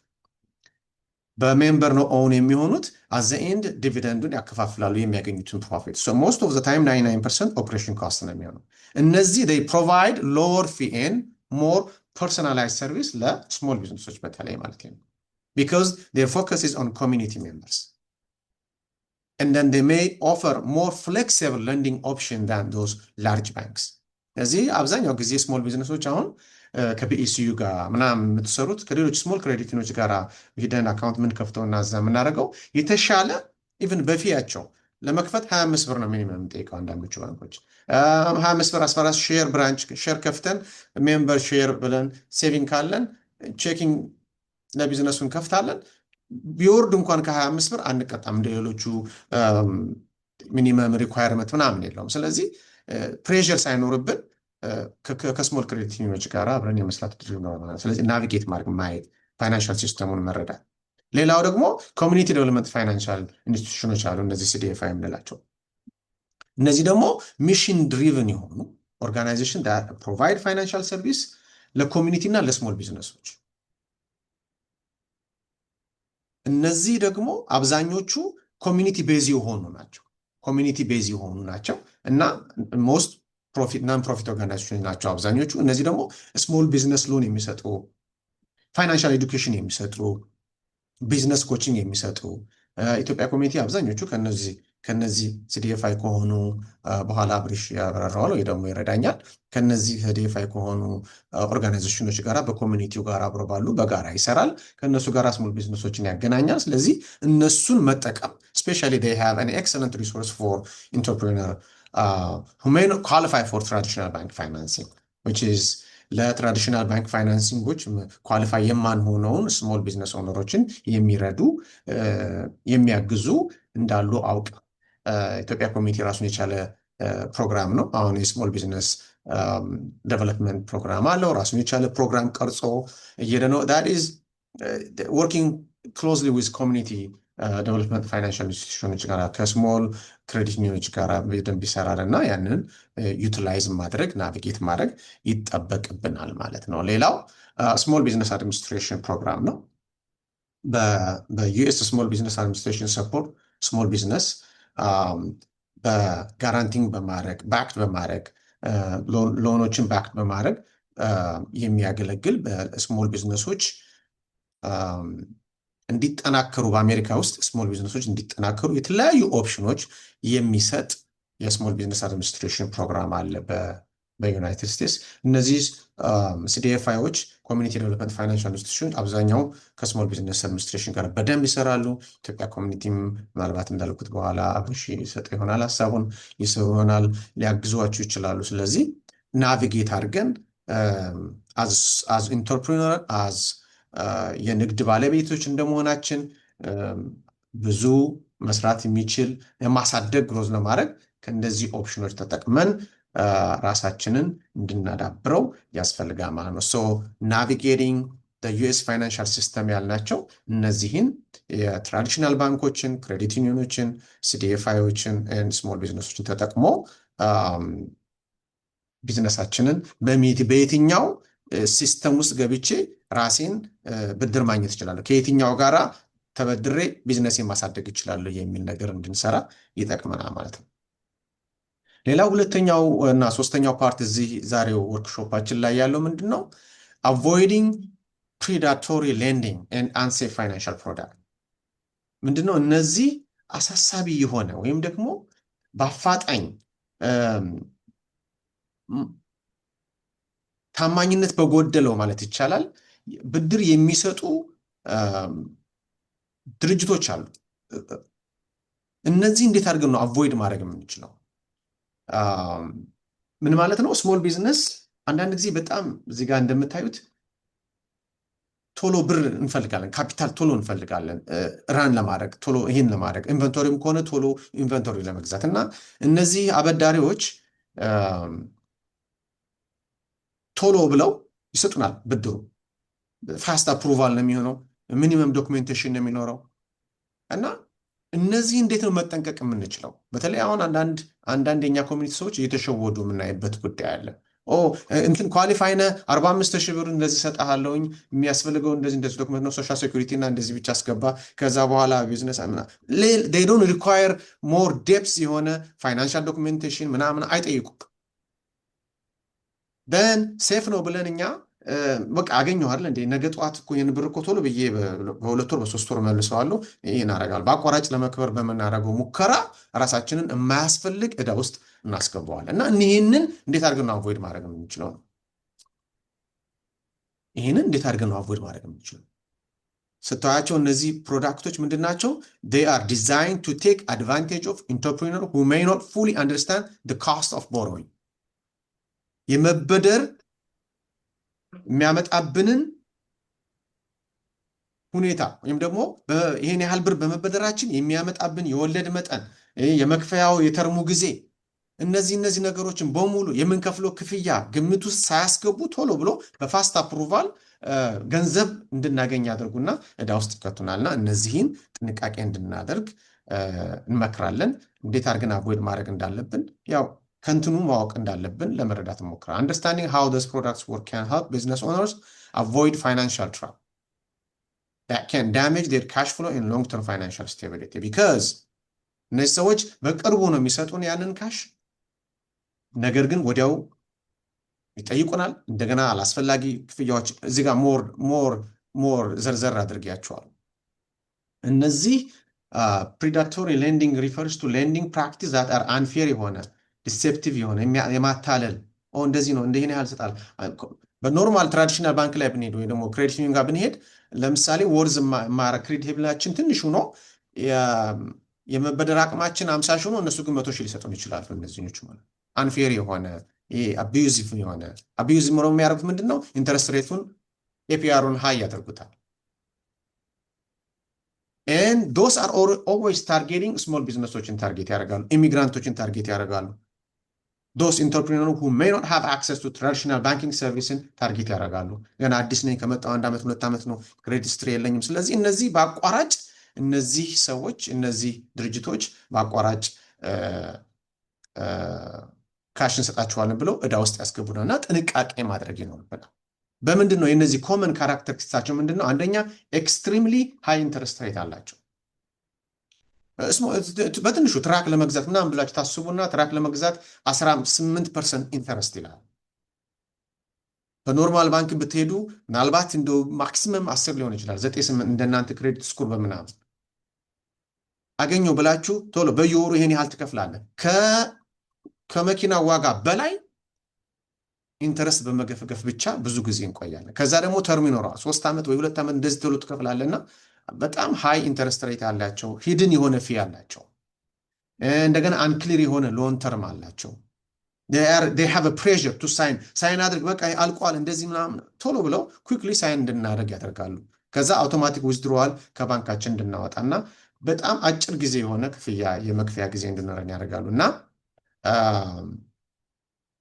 በሜምበር ነው ኦውን የሚሆኑት። አዘ ኤንድ ዲቪደንዱን ያከፋፍላሉ የሚያገኙትን ፕሮፊት። ሶ ሞስት ኦፍ ዘ ታይም 99% ኦፕሬሽን ኮስት ነው የሚሆነው። እነዚህ they provide lower fee and more personalized service ለስሞል ቢዝነሶች በተለይ ማለት ነው። because their focus is on community members. And then they may offer more flexible lending option than those large banks. እዚህ አብዛኛው ጊዜ ስሞል ቢዝነሶች አሁን ከፒኢሲዩ ጋር ምናምን የምትሰሩት ከሌሎች ስሞል ክሬዲቲኖች ጋር ሂደን አካውንት ምን ከፍተውና እዛ የምናደርገው የተሻለ ኢቭን በፊያቸው ለመክፈት 25 ብር ነው ሚኒመም የምጠይቀው አንዳንዶቹ ባንኮች 25 ብር አስፈራስ ሼር ብራንች ሼር ከፍተን ሜምበር ሼር ብለን ሴቪንግ ካለን ቼኪንግ ለቢዝነሱን ከፍታለን። ቢወርድ እንኳን ከ25 ብር አንቀጣም። እንደሌሎቹ ሚኒመም ሪኳየርመንት ምናምን የለውም። ስለዚህ ፕሬሸር ሳይኖርብን ከስሞል ክሬዲት ዩኒዮኖች ጋር አብረን የመስራት ድል ነው ማለት። ስለዚህ ናቪጌት ማድረግ ማየት፣ ፋይናንሻል ሲስተሙን መረዳት። ሌላው ደግሞ ኮሚኒቲ ዴቨሎፕመንት ፋይናንሻል ኢንስቲትዩሽኖች አሉ፣ እነዚህ ሲዲኤፍአይ የምንላቸው። እነዚህ ደግሞ ሚሽን ድሪቭን የሆኑ ኦርጋናይዜሽን ፕሮቫይድ ፋይናንሻል ሰርቪስ ለኮሚኒቲ እና ለስሞል ቢዝነሶች። እነዚህ ደግሞ አብዛኞቹ ኮሚኒቲ ቤዝ የሆኑ ናቸው እና ሞስት ፕሮፊት ናን ፕሮፊት ኦርጋናይዜሽን ናቸው አብዛኞቹ። እነዚህ ደግሞ ስሞል ቢዝነስ ሎን የሚሰጡ፣ ፋይናንሻል ኤዱኬሽን የሚሰጡ፣ ቢዝነስ ኮችንግ የሚሰጡ ኢትዮጵያ ኮሚኒቲ አብዛኞቹ ከነዚህ ሲዲኤፍአይ ከሆኑ በኋላ አብሪሽ ያብራራዋል ወይ ደግሞ ይረዳኛል። ከነዚህ ሲዲኤፍአይ ከሆኑ ኦርጋናይዜሽኖች ጋር በኮሚኒቲው ጋር አብሮ ባሉ በጋራ ይሰራል። ከነሱ ጋር ስሞል ቢዝነሶችን ያገናኛል። ስለዚህ እነሱን መጠቀም ስፔሻሊ they have an excellent resource for entrepreneur who may not qualify for traditional bank financing, which is ለትራዲሽናል ባንክ ፋይናንሲንጎች ኳሊፋይ የማንሆነውን ስሞል ቢዝነስ ኦነሮችን የሚረዱ የሚያግዙ እንዳሉ አውቅ ኢትዮጵያ ኮሚኒቲ ራሱን የቻለ ፕሮግራም ነው። አሁን የስሞል ቢዝነስ ዴቨሎፕመንት ፕሮግራም አለው። ራሱን የቻለ ፕሮግራም ቀርጾ እየሄደ ነው። that is working closely with community ዴቨሎፕመንት ፋይናንሻል ኢንስቲትዩሽኖች ጋር ከስሞል ክሬዲት ዩኒዮኖች ጋር በደንብ ይሰራል እና ያንን ዩቲላይዝ ማድረግ ናቪጌት ማድረግ ይጠበቅብናል ማለት ነው። ሌላው ስሞል ቢዝነስ አድሚኒስትሬሽን ፕሮግራም ነው። በዩኤስ ስሞል ቢዝነስ አድሚኒስትሬሽን ሰፖርት ስሞል ቢዝነስ በጋራንቲንግ በማድረግ ባክድ በማድረግ ሎኖችን ባክድ በማድረግ የሚያገለግል በስሞል ቢዝነሶች እንዲጠናከሩ በአሜሪካ ውስጥ ስሞል ቢዝነሶች እንዲጠናከሩ የተለያዩ ኦፕሽኖች የሚሰጥ የስሞል ቢዝነስ አድሚኒስትሬሽን ፕሮግራም አለ በዩናይትድ ስቴትስ። እነዚህ ሲዲኤፍአይዎች ኮሚኒቲ ዴቨሎፕመንት ፋይናንሻል ኢንስቲትዩሽን አብዛኛው ከስሞል ቢዝነስ አድሚኒስትሬሽን ጋር በደንብ ይሰራሉ። ኢትዮጵያ ኮሚኒቲም ምናልባት እንዳልኩት በኋላ አብሽ ይሰጥ ይሆናል፣ ሀሳቡን ይሰሩ ይሆናል፣ ሊያግዟችሁ ይችላሉ። ስለዚህ ናቪጌት አድርገን አዝ ኢንተርፕሪነር አዝ የንግድ ባለቤቶች እንደመሆናችን ብዙ መስራት የሚችል የማሳደግ ግሮዝ ለማድረግ ከእንደዚህ ኦፕሽኖች ተጠቅመን ራሳችንን እንድናዳብረው ያስፈልጋል ማለት ነው። ሶ ናቪጌቲንግ ዩኤስ ፋይናንሻል ሲስተም ያልናቸው እነዚህን የትራዲሽናል ባንኮችን፣ ክሬዲት ዩኒዮኖችን፣ ሲዲኤፍአይዎችን ስሞል ቢዝነሶችን ተጠቅሞ ቢዝነሳችንን በየትኛው ሲስተም ውስጥ ገብቼ ራሴን ብድር ማግኘት እችላለሁ፣ ከየትኛው ጋራ ተበድሬ ቢዝነሴን ማሳደግ እችላለሁ የሚል ነገር እንድንሰራ ይጠቅመናል ማለት ነው። ሌላው ሁለተኛው እና ሶስተኛው ፓርት እዚህ ዛሬው ወርክሾፓችን ላይ ያለው ምንድን ነው? አቮይዲንግ ፕሪዳቶሪ ሌንዲንግ ኤንድ አንሴፍ ፋይናንሻል ፕሮዳክት ምንድን ነው? እነዚህ አሳሳቢ የሆነ ወይም ደግሞ በአፋጣኝ ታማኝነት በጎደለው ማለት ይቻላል ብድር የሚሰጡ ድርጅቶች አሉ። እነዚህ እንዴት አድርገን ነው አቮይድ ማድረግ የምንችለው? ምን ማለት ነው? ስሞል ቢዝነስ አንዳንድ ጊዜ በጣም እዚህ ጋር እንደምታዩት ቶሎ ብር እንፈልጋለን፣ ካፒታል ቶሎ እንፈልጋለን፣ ራን ለማድረግ ቶሎ ይህን ለማድረግ ኢንቨንቶሪም ከሆነ ቶሎ ኢንቨንቶሪ ለመግዛት እና እነዚህ አበዳሪዎች ቶሎ ብለው ይሰጡናል ብድሩ። ፋስት አፕሩቫል ነው የሚሆነው፣ ሚኒመም ዶክሜንቴሽን ነው የሚኖረው እና እነዚህ እንዴት ነው መጠንቀቅ የምንችለው? በተለይ አሁን አንዳንድ የኛ ኮሚኒቲ ሰዎች እየተሸወዱ የምናይበት ጉዳይ አለ። እንትን ኳሊፋይ ነህ 45,000 ብር እንደዚህ ሰጣለሁኝ የሚያስፈልገው እንደዚህ ዶክመንት ነው፣ ሶሻል ሴኩሪቲ እና እንደዚህ ብቻ አስገባ፣ ከዛ በኋላ ቢዝነስ they don't require more depth የሆነ ፋይናንሻል ዶክሜንቴሽን ምናምን አይጠይቁም። ደን ሴፍ ነው ብለን እኛ በቃ አገኘሁ አይደል እንዴ ነገ ጠዋት እኮ ይህን ብር እኮ ቶሎ ብዬ በ2 ወር በ3 ወር መልሰዋለሁ፣ ይህን አደርጋለሁ። በአቋራጭ ለመክበር በምናደርገው ሙከራ ራሳችንን የማያስፈልግ ዕዳ ውስጥ እናስገባዋለን እና ይህንን እንዴት አድርገን ነው አቮይድ ማድረግ የምንችለው ነው? ይህንን እንዴት አድርገን ነው አቮይድ ማድረግ የምንችለው? ስታያቸው እነዚህ ፕሮዳክቶች ምንድን ናቸው? they are designed to take advantage of entrepreneur who may not fully understand the cost of borrowing የመበደር የሚያመጣብንን ሁኔታ ወይም ደግሞ ይሄን ያህል ብር በመበደራችን የሚያመጣብን የወለድ መጠን፣ የመክፈያው የተርሙ ጊዜ፣ እነዚህ ነገሮችን በሙሉ የምንከፍለው ክፍያ ግምት ውስጥ ሳያስገቡ ቶሎ ብሎ በፋስት አፕሩቫል ገንዘብ እንድናገኝ ያደርጉና ዕዳ ውስጥ ይከቱናልና እነዚህን ጥንቃቄ እንድናደርግ እንመክራለን። እንዴት አድርገን አቮይድ ማድረግ እንዳለብን ያው ከንትኑ ማወቅ እንዳለብን ለመረዳት እንሞክራለን። Understanding how those products work can help business owners avoid financial trap that can damage their cash flow and long-term financial stability because እነዚህ ሰዎች በቅርቡ ነው የሚሰጡን ያንን ካሽ፣ ነገር ግን ወዲያው ይጠይቁናል። እንደገና አላስፈላጊ ክፍያዎች እዚህ ጋር ሞር ዘርዘር አድርጌያቸዋል። እነዚህ predatory lending refers to lending practice that are unfair የሆነ ዲሴፕቲቭ የሆነ የማታለል እንደዚህ ነው እንደዚህ ያህል ሰጣል። በኖርማል ትራዲሽናል ባንክ ላይ ብንሄድ ወይ ደግሞ ክሬዲት ዩኒየን ጋር ብንሄድ ለምሳሌ ወርዝ ክሬዲቴብላችን ትንሽ ሆኖ የመበደር አቅማችን 50 ሺህ ሆኖ እነሱ ግን 100 ሺህ ሊሰጡን ይችላሉ። እነዚህኞቹ ማለት አንፌር የሆነ አቢዩዚቭ የሆነ አቢዩዚቭ ነው የሚያደርጉት ምንድነው? ኢንተረስት ሬቱን ኤፒአሩን ሃይ ያደርጉታል። and those are always targeting small businessoችን ታርጌት ያደርጋሉ፣ ኢሚግራንቶችን ታርጌት ያደርጋሉ። those entrepreneurs who may not have access to traditional banking services ታርጌት ያደርጋሉ። ገና አዲስ ነኝ ከመጣው 1 ዓመት 2 ዓመት ነው ክሬዲት ሂስትሪ የለኝም። ስለዚህ እነዚህ በአቋራጭ እነዚህ ሰዎች እነዚህ ድርጅቶች በአቋራጭ ካሽ እንሰጣችኋለን ብለው ዕዳ ውስጥ ያስገቡናል እና ጥንቃቄ ማድረግ ይኖርብናል። በምንድን ነው የነዚህ ኮመን ካራክተሪስቲክሳቸው ምንድን ነው? አንደኛ ኤክስትሪምሊ ሃይ ኢንተረስት ሬት አላቸው። በትንሹ ትራክ ለመግዛት ምናምን ብላችሁ ታስቡና ትራክ ለመግዛት 18% ኢንተረስት ይላል። በኖርማል ባንክ ብትሄዱ ምናልባት እንደው ማክሲመም 10 ሊሆን ይችላል፣ 9-8 እንደናንተ ክሬዲት ስኮር በምናምን አገኘው ብላችሁ ቶሎ በየወሩ ይሄን ያህል ትከፍላለህ። ከመኪና ዋጋ በላይ ኢንተረስት በመገፍገፍ ብቻ ብዙ ጊዜ እንቆያለን። ከዛ ደግሞ ተርም ይኖረዋል 3 ዓመት ወይ 2 ዓመት እንደዚህ ቶሎ ትከፍላለና በጣም ሃይ ኢንተረስት ሬት ያላቸው ሂድን የሆነ ፊ ያላቸው እንደገና አንክሊር የሆነ ሎን ተርም አላቸው። they have a pressure to ሳይን አድርግ በቃ አልቋል እንደዚህ ምናምን ቶሎ ብለው ኩዊክሊ ሳይን እንድናደርግ ያደርጋሉ። ከዛ አውቶማቲክ ዊዝድሮዋል ከባንካችን እንድናወጣና በጣም አጭር ጊዜ የሆነ ክፍያ የመክፈያ ጊዜ እንድኖረን ያደርጋሉ እና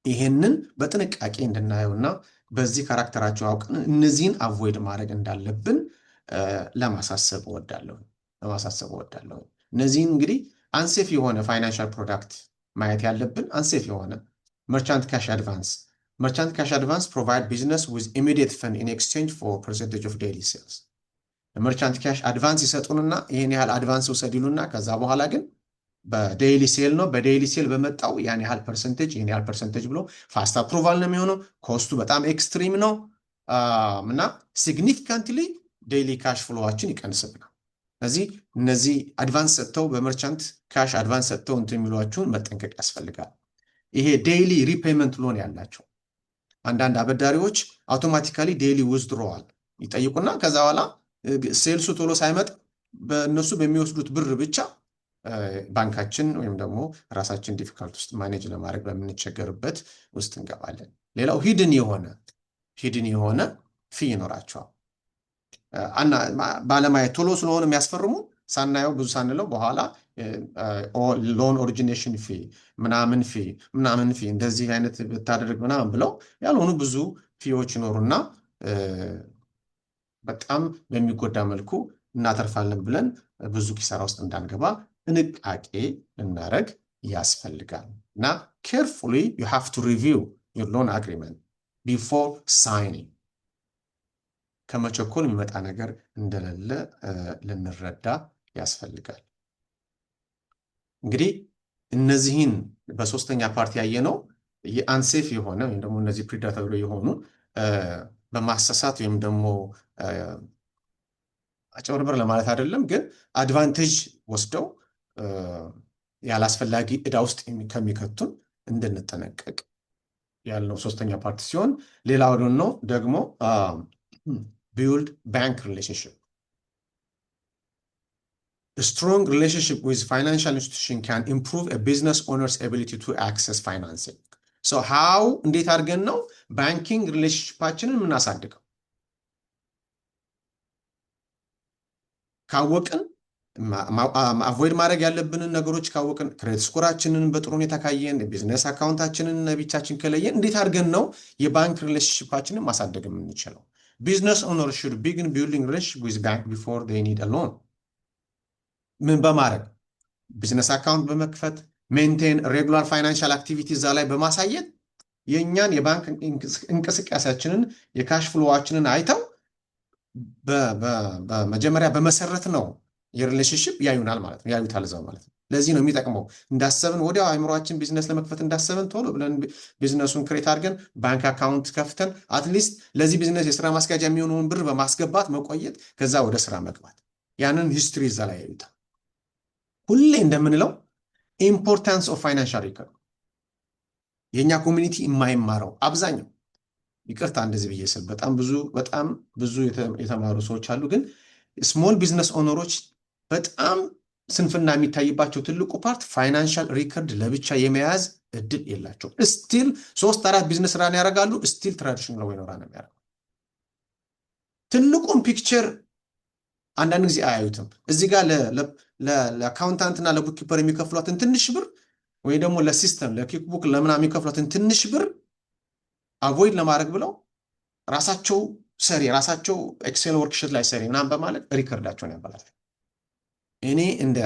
ይሄንን በጥንቃቄ እንድናየውና በዚህ ካራክተራቸው አውቀን እነዚህን አቮይድ ማድረግ እንዳለብን ለማሳሰብ እወዳለሁ። እነዚህን እንግዲህ አንሴፍ የሆነ ፋይናንሻል ፕሮዳክት ማየት ያለብን አንሴፍ የሆነ መርቻንት ካሽ አድቫንስ ፕሮቫይድ ቢዝነስ ዊዝ ኢሚዲየት ፈንድ ኢን ኤክስቼንጅ ፎር ፐርሰንቴጅ ኦፍ ዴይሊ ሴልስ። መርቻንት ካሽ አድቫንስ ይሰጡንና ይሄን ያህል አድቫንስ ውሰድ ይሉና ከዛ በኋላ ግን በዴይሊ ሴል ነው በዴይሊ ሴል በመጣው ያን ያህል ፐርሰንቴጅ ብሎ ፋስት አፕሩቫል ነው የሚሆነው። ኮስቱ በጣም ኤክስትሪም ነው እና ሲግኒፊካንትሊ ዴይሊ ካሽ ፍሎዋችን ይቀንስብናል። ስለዚህ እነዚህ አድቫንስ ሰጥተው በመርቻንት ካሽ አድቫንስ ሰጥተው እንትን የሚሏችሁን መጠንቀቅ ያስፈልጋል። ይሄ ዴይሊ ሪፔይመንት ሎን ያላቸው አንዳንድ አበዳሪዎች አውቶማቲካሊ ዴይሊ ዊዝድሮዋል ይጠይቁና ከዛ በኋላ ሴልሱ ቶሎ ሳይመጥ በእነሱ በሚወስዱት ብር ብቻ ባንካችን ወይም ደግሞ ራሳችን ዲፊካልት ውስጥ ማኔጅ ለማድረግ በምንቸገርበት ውስጥ እንገባለን። ሌላው ሂድን የሆነ ፊ ይኖራቸዋል። ባለማየት ቶሎ ስለሆነ የሚያስፈርሙ ሳናየው ብዙ ሳንለው በኋላ ሎን ኦሪጂኔሽን ፊ ምናምን ፊ እንደዚህ አይነት ብታደርግ ምናምን ብለው ያልሆኑ ብዙ ፊዎች ይኖሩና በጣም በሚጎዳ መልኩ እናተርፋለን ብለን ብዙ ኪሳራ ውስጥ እንዳንገባ ጥንቃቄ ልናደርግ ያስፈልጋል እና carefully you have to review your loan agreement before signing። ከመቸኮል የሚመጣ ነገር እንደሌለ ልንረዳ ያስፈልጋል። እንግዲህ እነዚህን በሶስተኛ ፓርቲ ያየነው የአንሴፍ የሆነ ወይም ደግሞ እነዚህ ፕሪዳተሪ የሆኑ በማሳሳት ወይም ደግሞ አጭበርበር ለማለት አይደለም፣ ግን አድቫንቴጅ ወስደው ያላስፈላጊ ዕዳ ውስጥ ከሚከቱን እንድንጠነቀቅ ያለው ሶስተኛ ፓርቲ ሲሆን ሌላው ደግሞ build bank relationship. A strong relationship with financial institution can improve a business owner's ability to access financing. So how እንዴት አድርገን ነው ባንኪንግ ሪሌሽንሺፓችንን የምናሳድገው? ካወቅን አቮይድ ማድረግ ያለብንን ነገሮች ካወቅን ክሬዲት ስኮራችንን በጥሩ ሁኔታ ካየን ቢዝነስ አካውንታችንን ብቻችን ከለየን እንዴት አድርገን ነው የባንክ ሪሌሽንሺፓችንን ማሳደግ የምንችለው? Business owners should begin building relationship with bank before they need a loan. ምን በማድረግ ቢዝነስ አካውንት በመክፈት ሜንቴን ሬጉላር ፋይናንሻል አክቲቪቲ እዛ ላይ በማሳየት የእኛን የባንክ እንቅስቃሴያችንን የካሽ ፍሎዋችንን አይተው በመጀመሪያ በመሰረት ነው የሪሌሽንሺፕ ያዩናል ማለት ነው፣ ያዩታል እዛው ማለት ነው። ለዚህ ነው የሚጠቅመው እንዳሰብን ወዲያው አይምሮአችን ቢዝነስ ለመክፈት እንዳሰብን ቶሎ ብለን ቢዝነሱን ክሬት አድርገን ባንክ አካውንት ከፍተን አትሊስት ለዚህ ቢዝነስ የስራ ማስኪያጃ የሚሆነውን ብር በማስገባት መቆየት፣ ከዛ ወደ ስራ መግባት፣ ያንን ሂስትሪ እዛ ላይ ያዩታል። ሁሌ እንደምንለው ኢምፖርታንስ ኦፍ ፋይናንሻል ሪከርድ የኛ ኮሚኒቲ የማይማረው አብዛኛው ይቅርታ እንደዚህ ብዬ ስል በጣም ብዙ የተማሩ ሰዎች አሉ፣ ግን ስሞል ቢዝነስ ኦነሮች በጣም ስንፍና የሚታይባቸው ትልቁ ፓርት ፋይናንሻል ሪከርድ ለብቻ የመያዝ እድል የላቸው። ስቲል 3-4 ቢዝነስ ራን ያደርጋሉ፣ ስቲል ትራዲሽናል ወይ ነው ራን የሚያደርጉ። ትልቁን ፒክቸር አንዳንድ ጊዜ አያዩትም። እዚህ ጋር ለአካውንታንትና ለቡክኪፐር የሚከፍሏትን ትንሽ ብር ወይ ደግሞ ለሲስተም ለኪክቡክ ለምናምን የሚከፍሏትን ትንሽ ብር አቮይድ ለማድረግ ብለው ራሳቸው ኤክሴል ወርክሽት ላይ ሰሪ ምናምን በማለት ሪከርዳቸውን ያበላል። እኔ እንደ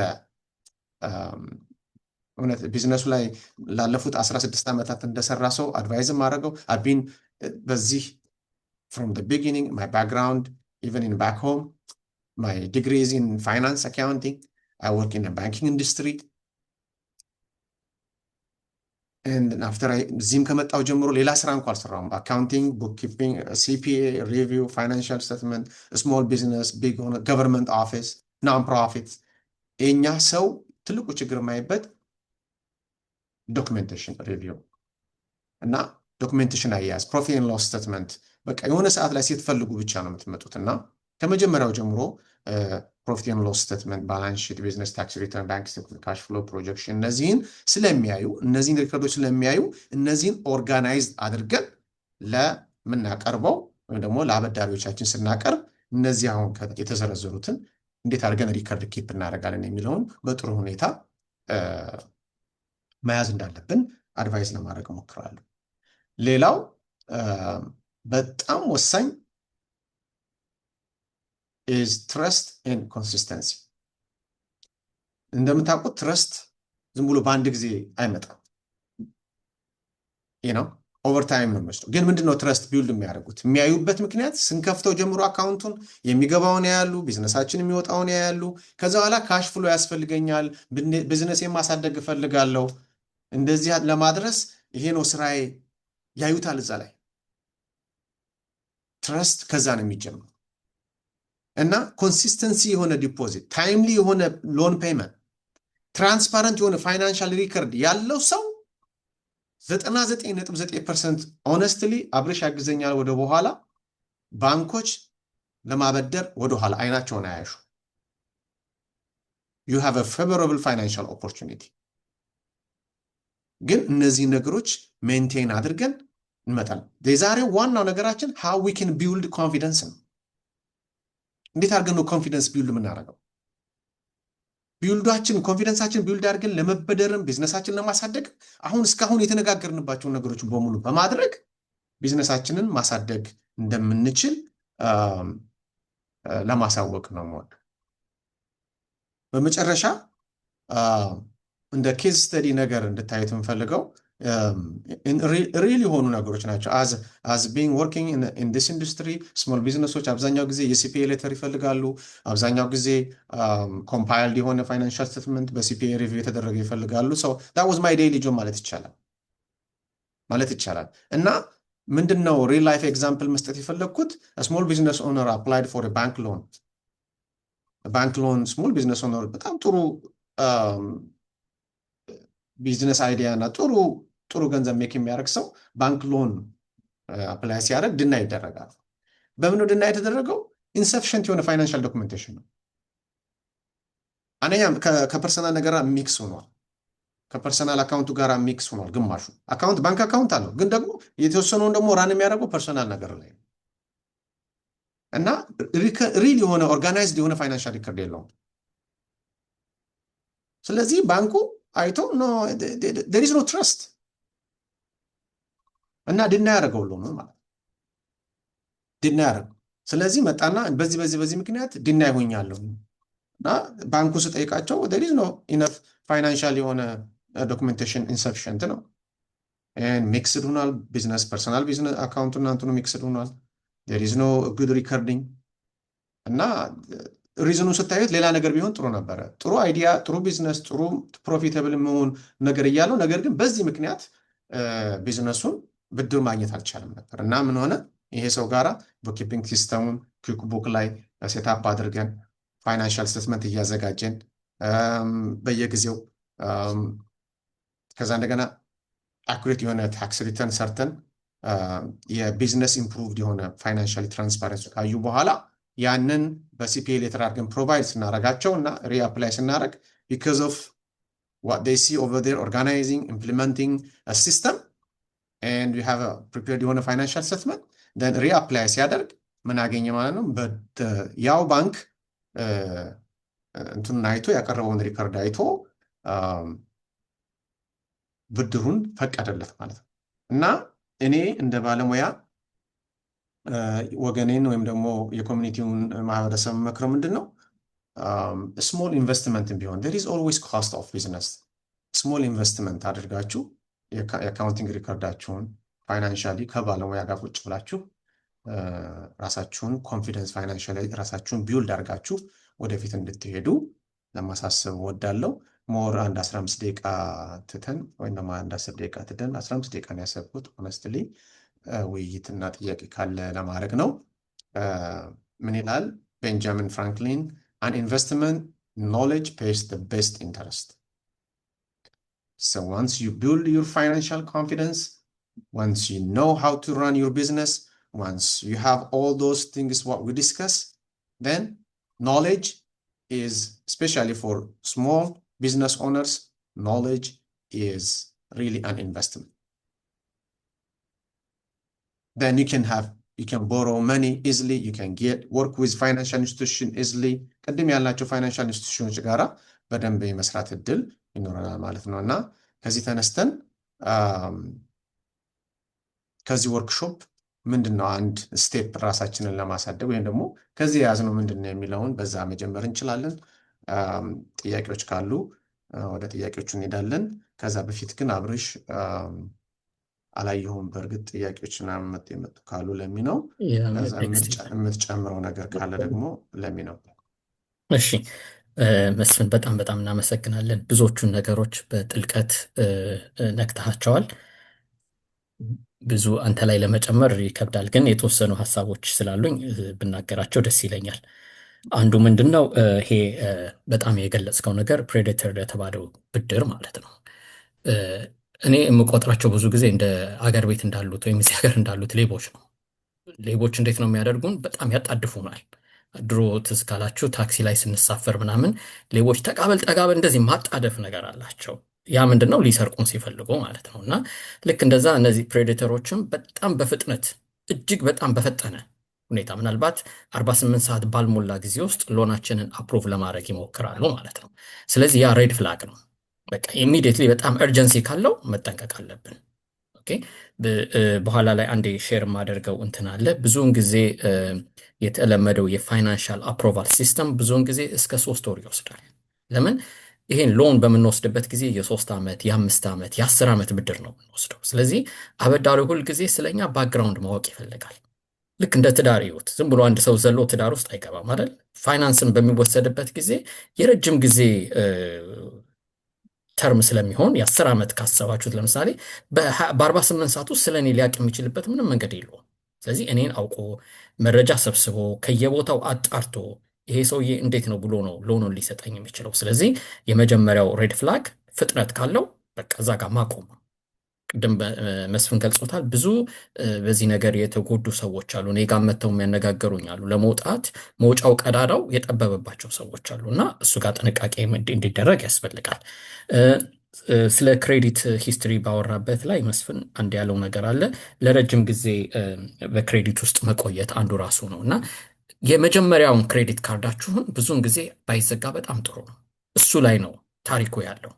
እውነት ቢዝነሱ ላይ ላለፉት 16 ዓመታት እንደሰራ ሰው አድቫይዝ ማድረገው አቢን በዚህ from the beginning, my background, even in back home, my degree is in finance accounting. I work in the banking industry. And after እዚህም ከመጣሁ ጀምሮ ሌላ ስራ እንኳ አልሰራሁም። አካውንቲንግ፣ ቡክኪፒንግ፣ ሲፒኤ፣ ሪቪው፣ ፋይናንሻል ስቴትመንት፣ ስሞል ቢዝነስ፣ ቢግ ገቨርንመንት ኦፊስ፣ ናን ፕሮፊት። የኛ ሰው ትልቁ ችግር የማይበት ዶክሜንቴሽን ሪቪው እና ዶክሜንቴሽን አያያዝ፣ ፕሮፊት ኤንድ ሎስ ስቴትመንት በቃ የሆነ ሰዓት ላይ ስትፈልጉ ብቻ ነው የምትመጡት እና ከመጀመሪያው ጀምሮ ፕሮፊት ኤንድ ሎስ ስቴትመንት፣ ባላንስ ሺት፣ ቢዝነስ ታክስ ሪተርን፣ ባንክ ስቴትመንት፣ ካሽ ፍሎ ፕሮጀክሽን እነዚህን ስለሚያዩ እነዚህን ሪከርዶች ስለሚያዩ እነዚህን ኦርጋናይዝድ አድርገን ለምናቀርበው ወይም ደግሞ ለአበዳሪዎቻችን ስናቀርብ እነዚህ አሁን የተዘረዘሩትን እንዴት አድርገን ሪከርድ ኪፕ እናደርጋለን የሚለውን በጥሩ ሁኔታ መያዝ እንዳለብን አድቫይስ ለማድረግ እሞክራለሁ። ሌላው በጣም ወሳኝ is trust and consistency። እንደምታውቁት ትረስት ዝም ብሎ በአንድ ጊዜ አይመጣም። ኦቨር ታይም ነው የሚወስደው። ግን ምንድነው ትረስት ቢውልድ የሚያደርጉት? የሚያዩበት ምክንያት ስንከፍተው ጀምሮ አካውንቱን የሚገባውን ያያሉ፣ ቢዝነሳችን የሚወጣውን ያያሉ። ከዛ በኋላ ካሽ ፍሎ ያስፈልገኛል፣ ቢዝነስ የማሳደግ እፈልጋለሁ፣ እንደዚህ ለማድረስ ይሄ ነው ስራዬ ያዩታል። እዛ ላይ ትረስት ከዛ ነው የሚጀምረው እና ኮንሲስተንሲ የሆነ ዲፖዚት፣ ታይምሊ የሆነ ሎን ፔመንት፣ ትራንስፓረንት የሆነ ፋይናንሻል ሪከርድ ያለው ሰው 99.9% ኦነስትሊ አብረሽ ያግዘኛል ወደ በኋላ ባንኮች ለማበደር ወደ ኋላ አይናቸውን አያሹ። you have a favorable financial opportunity። ግን እነዚህ ነገሮች ሜንቴን አድርገን እንመጣለን። የዛሬው ዋናው ነገራችን how we can build confidence ነው። እንዴት አድርገን ነው ኮንፊደንስ ቢልድ የምናደርገው? ቢልዳችን ኮንፊደንሳችን ቢልድ አድርገን ለመበደርም ቢዝነሳችንን ለማሳደግ አሁን እስካሁን የተነጋገርንባቸውን ነገሮች በሙሉ በማድረግ ቢዝነሳችንን ማሳደግ እንደምንችል ለማሳወቅ ነው ማለት። በመጨረሻ እንደ ኬዝ ስተዲ ነገር እንድታዩት የምፈልገው ሪል የሆኑ ነገሮች ናቸው። as being working in this industry small businesሶች አብዛኛው ጊዜ የሲፒኤ ሌተር ይፈልጋሉ። አብዛኛው ጊዜ compiled የሆነ ፋይናንሻል ስቴትመንት በሲፒኤ ሪቪው የተደረገ ይፈልጋሉ። so that was my daily job ማለት ይቻላል። እና ምንድነው ሪል ላይፍ ኤግዛምፕል መስጠት የፈለኩት small business owner applied for a bank loan small business owner በጣም ጥሩ ቢዝነስ አይዲያ እና ጥሩ ገንዘብ ሜክ የሚያደርግ ሰው ባንክ ሎን አፕላይ ሲያደርግ ድና ይደረጋል። በምን ድና የተደረገው? ኢንሰፊሽንት የሆነ ፋይናንሻል ዶክመንቴሽን ነው። አንደኛ ከፐርሰናል ነገር ሚክስ ሆኗል። ከፐርሰናል አካውንቱ ጋር ሚክስ ሆኗል። ግማሹ አካውንት ባንክ አካውንት አለው፣ ግን ደግሞ የተወሰነውን ደግሞ ራን የሚያደርገው ፐርሰናል ነገር ላይ ነው እና ሪል የሆነ ኦርጋናይዝድ የሆነ ፋይናንሻል ሪከርድ የለውም። ስለዚህ ባንኩ አይቶ there is no trust እና ድና ያደረገው ነው ማለት ድና ያደረገው። ስለዚህ መጣና በዚህ ምክንያት ድና ይሆኛለሁ እና ባንኩ ስጠይቃቸው there is no enough financial የሆነ documentation insufficient ነው and mixed ሆኗል። ቢዝነስ ፐርሰናል ቢዝነስ አካውንቱና እንትኑ mixed ሆኗል። there is no good recording እና ሪዝኑ ስታዩት ሌላ ነገር ቢሆን ጥሩ ነበረ። ጥሩ አይዲያ፣ ጥሩ ቢዝነስ፣ ጥሩ ፕሮፊታብል መሆን ነገር እያለው ነገር ግን በዚህ ምክንያት ቢዝነሱን ብድር ማግኘት አልቻለም ነበር እና ምን ሆነ? ይሄ ሰው ጋራ ቡክኪፒንግ ሲስተሙን ኩዊክ ቡክ ላይ ሴትአፕ አድርገን ፋይናንሻል ስቴትመንት እያዘጋጀን በየጊዜው ከዛ እንደገና አኩሬት የሆነ ታክስ ሪተርን ሰርተን የቢዝነስ ኢምፕሩቭድ የሆነ ፋይናንሻል ትራንስፓረንሲ ካዩ በኋላ ያንን በሲፒኤ ሌተር አድርገን ፕሮቫይድ ስናደርጋቸው እና ሪአፕላይ ስናደርግ because of what they see over there organizing implementing a system and we have a prepared የሆነ financial statement then reapply ሲያደርግ ምን አገኘ ማለት ነው? ያው ባንክ እንትኑን አይቶ ያቀረበውን ሪከርድ አይቶ ብድሩን ፈቀደለት ማለት ነው። እና እኔ እንደ ባለሙያ ወገኔን ወይም ደግሞ የኮሚኒቲውን ማህበረሰብ መክረው ምንድነው ስሞል ኢንቨስትመንት ቢሆን there is always cost of business ስሞል ኢንቨስትመንት አድርጋችሁ የአካውንቲንግ ሪከርዳችሁን ፋይናንሻሊ ከባለሙያ ጋር ቁጭ ብላችሁ ራሳችሁን ኮንፊደንስ ፋይናንሻሊ ራሳችሁን ቢውልድ አድርጋችሁ ወደፊት እንድትሄዱ ለማሳሰብ ወዳለው ሞር አንድ 15 ደቂቃ ትተን ወይም ደግሞ አንድ 10 ደቂቃ ትተን 15 ደቂቃ ነው ያሰብኩት ሆነስትሊ ውይይትና ጥያቄ ካለ ለማድረግ ነው። ምን ይላል ቤንጃሚን ፍራንክሊን an investment knowledge pays the best interest. So once you build your financial confidence, once you know how to run your business, once you have all those things what we discuss, then knowledge is, especially for small business owners, knowledge is really an investment. Then you can borrow money easily, you can work with financial institution easily. ቀደም ያላቸው ፋይናንሻል ኢንስቲትዩሽኖች ጋራ በደንብ የመስራት እድል ይኖረናል ማለት ነው። እና ከዚህ ተነስተን ከዚህ ወርክሾፕ ምንድነው አንድ ስቴፕ ራሳችንን ለማሳደግ ወይም ደግሞ ከዚህ የያዝነው ምንድነው የሚለውን በዛ መጀመር እንችላለን። ጥያቄዎች ካሉ ወደ ጥያቄዎቹ እንሄዳለን። ከዛ በፊት ግን አብርሽ አላየሁም በእርግጥ ጥያቄዎች ምናምን የመጡ ካሉ ለሚ ነው። ከዛ የምትጨምረው ነገር ካለ ደግሞ ለሚ ነው። እሺ መስፍን በጣም በጣም እናመሰግናለን። ብዙዎቹን ነገሮች በጥልቀት ነክተሃቸዋል። ብዙ አንተ ላይ ለመጨመር ይከብዳል፣ ግን የተወሰኑ ሀሳቦች ስላሉኝ ብናገራቸው ደስ ይለኛል። አንዱ ምንድነው ይሄ በጣም የገለጽከው ነገር ፕሬዴተር ለተባለው ብድር ማለት ነው። እኔ የምቆጥራቸው ብዙ ጊዜ እንደ አገር ቤት እንዳሉት ወይም እዚህ ሀገር እንዳሉት ሌቦች ነው። ሌቦች እንዴት ነው የሚያደርጉን? በጣም ያጣድፉናል። ድሮ ትዝ ካላችሁ ታክሲ ላይ ስንሳፈር ምናምን ሌቦች ተቃበል ጠጋበል እንደዚህ ማጣደፍ ነገር አላቸው። ያ ምንድነው ሊሰርቁን ሲፈልጉ ማለት ነው። እና ልክ እንደዛ እነዚህ ፕሬዴተሮችም በጣም በፍጥነት እጅግ በጣም በፈጠነ ሁኔታ ምናልባት 48 ሰዓት ባልሞላ ጊዜ ውስጥ ሎናችንን አፕሩቭ ለማድረግ ይሞክራሉ ማለት ነው። ስለዚህ ያ ሬድ ፍላግ ነው። በቃ ኢሚዲየትሊ በጣም እርጀንሲ ካለው መጠንቀቅ አለብን። ኦኬ በኋላ ላይ አንዴ ሼር የማደርገው እንትን አለ። ብዙውን ጊዜ የተለመደው የፋይናንሻል አፕሮቫል ሲስተም ብዙውን ጊዜ እስከ 3 ወር ይወስዳል። ለምን? ይሄን ሎን በምንወስድበት ጊዜ የ3 ዓመት የ5 ዓመት የ10 ዓመት ብድር ነው የምንወስደው። ስለዚህ አበዳሪው ሁል ጊዜ ስለኛ ባክግራውንድ ማወቅ ይፈልጋል። ልክ እንደ ትዳር ህይወት ዝም ብሎ አንድ ሰው ዘሎ ትዳር ውስጥ አይገባም አይደል? ፋይናንስን በሚወሰድበት ጊዜ የረጅም ጊዜ ተርም ስለሚሆን የ10 ዓመት ካሰባችሁት ለምሳሌ በ48 ሰዓት ውስጥ ስለኔ ሊያውቅ የሚችልበት ምንም መንገድ የለውም። ስለዚህ እኔን አውቆ መረጃ ሰብስቦ ከየቦታው አጣርቶ ይሄ ሰውዬ እንዴት ነው ብሎ ነው ሎኑን ሊሰጠኝ የሚችለው። ስለዚህ የመጀመሪያው ሬድ ፍላግ ፍጥነት ካለው በቃ እዛ ጋር ማቆም። ቅድም መስፍን ገልጾታል። ብዙ በዚህ ነገር የተጎዱ ሰዎች አሉ፣ እኔ ጋር መጥተው የሚያነጋገሩኝ አሉ። ለመውጣት መውጫው ቀዳዳው የጠበበባቸው ሰዎች አሉ እና እሱ ጋር ጥንቃቄ እንዲደረግ ያስፈልጋል። ስለ ክሬዲት ሂስትሪ ባወራበት ላይ መስፍን አንድ ያለው ነገር አለ። ለረጅም ጊዜ በክሬዲት ውስጥ መቆየት አንዱ ራሱ ነው እና የመጀመሪያውን ክሬዲት ካርዳችሁን ብዙውን ጊዜ ባይዘጋ በጣም ጥሩ ነው። እሱ ላይ ነው ታሪኩ ያለው።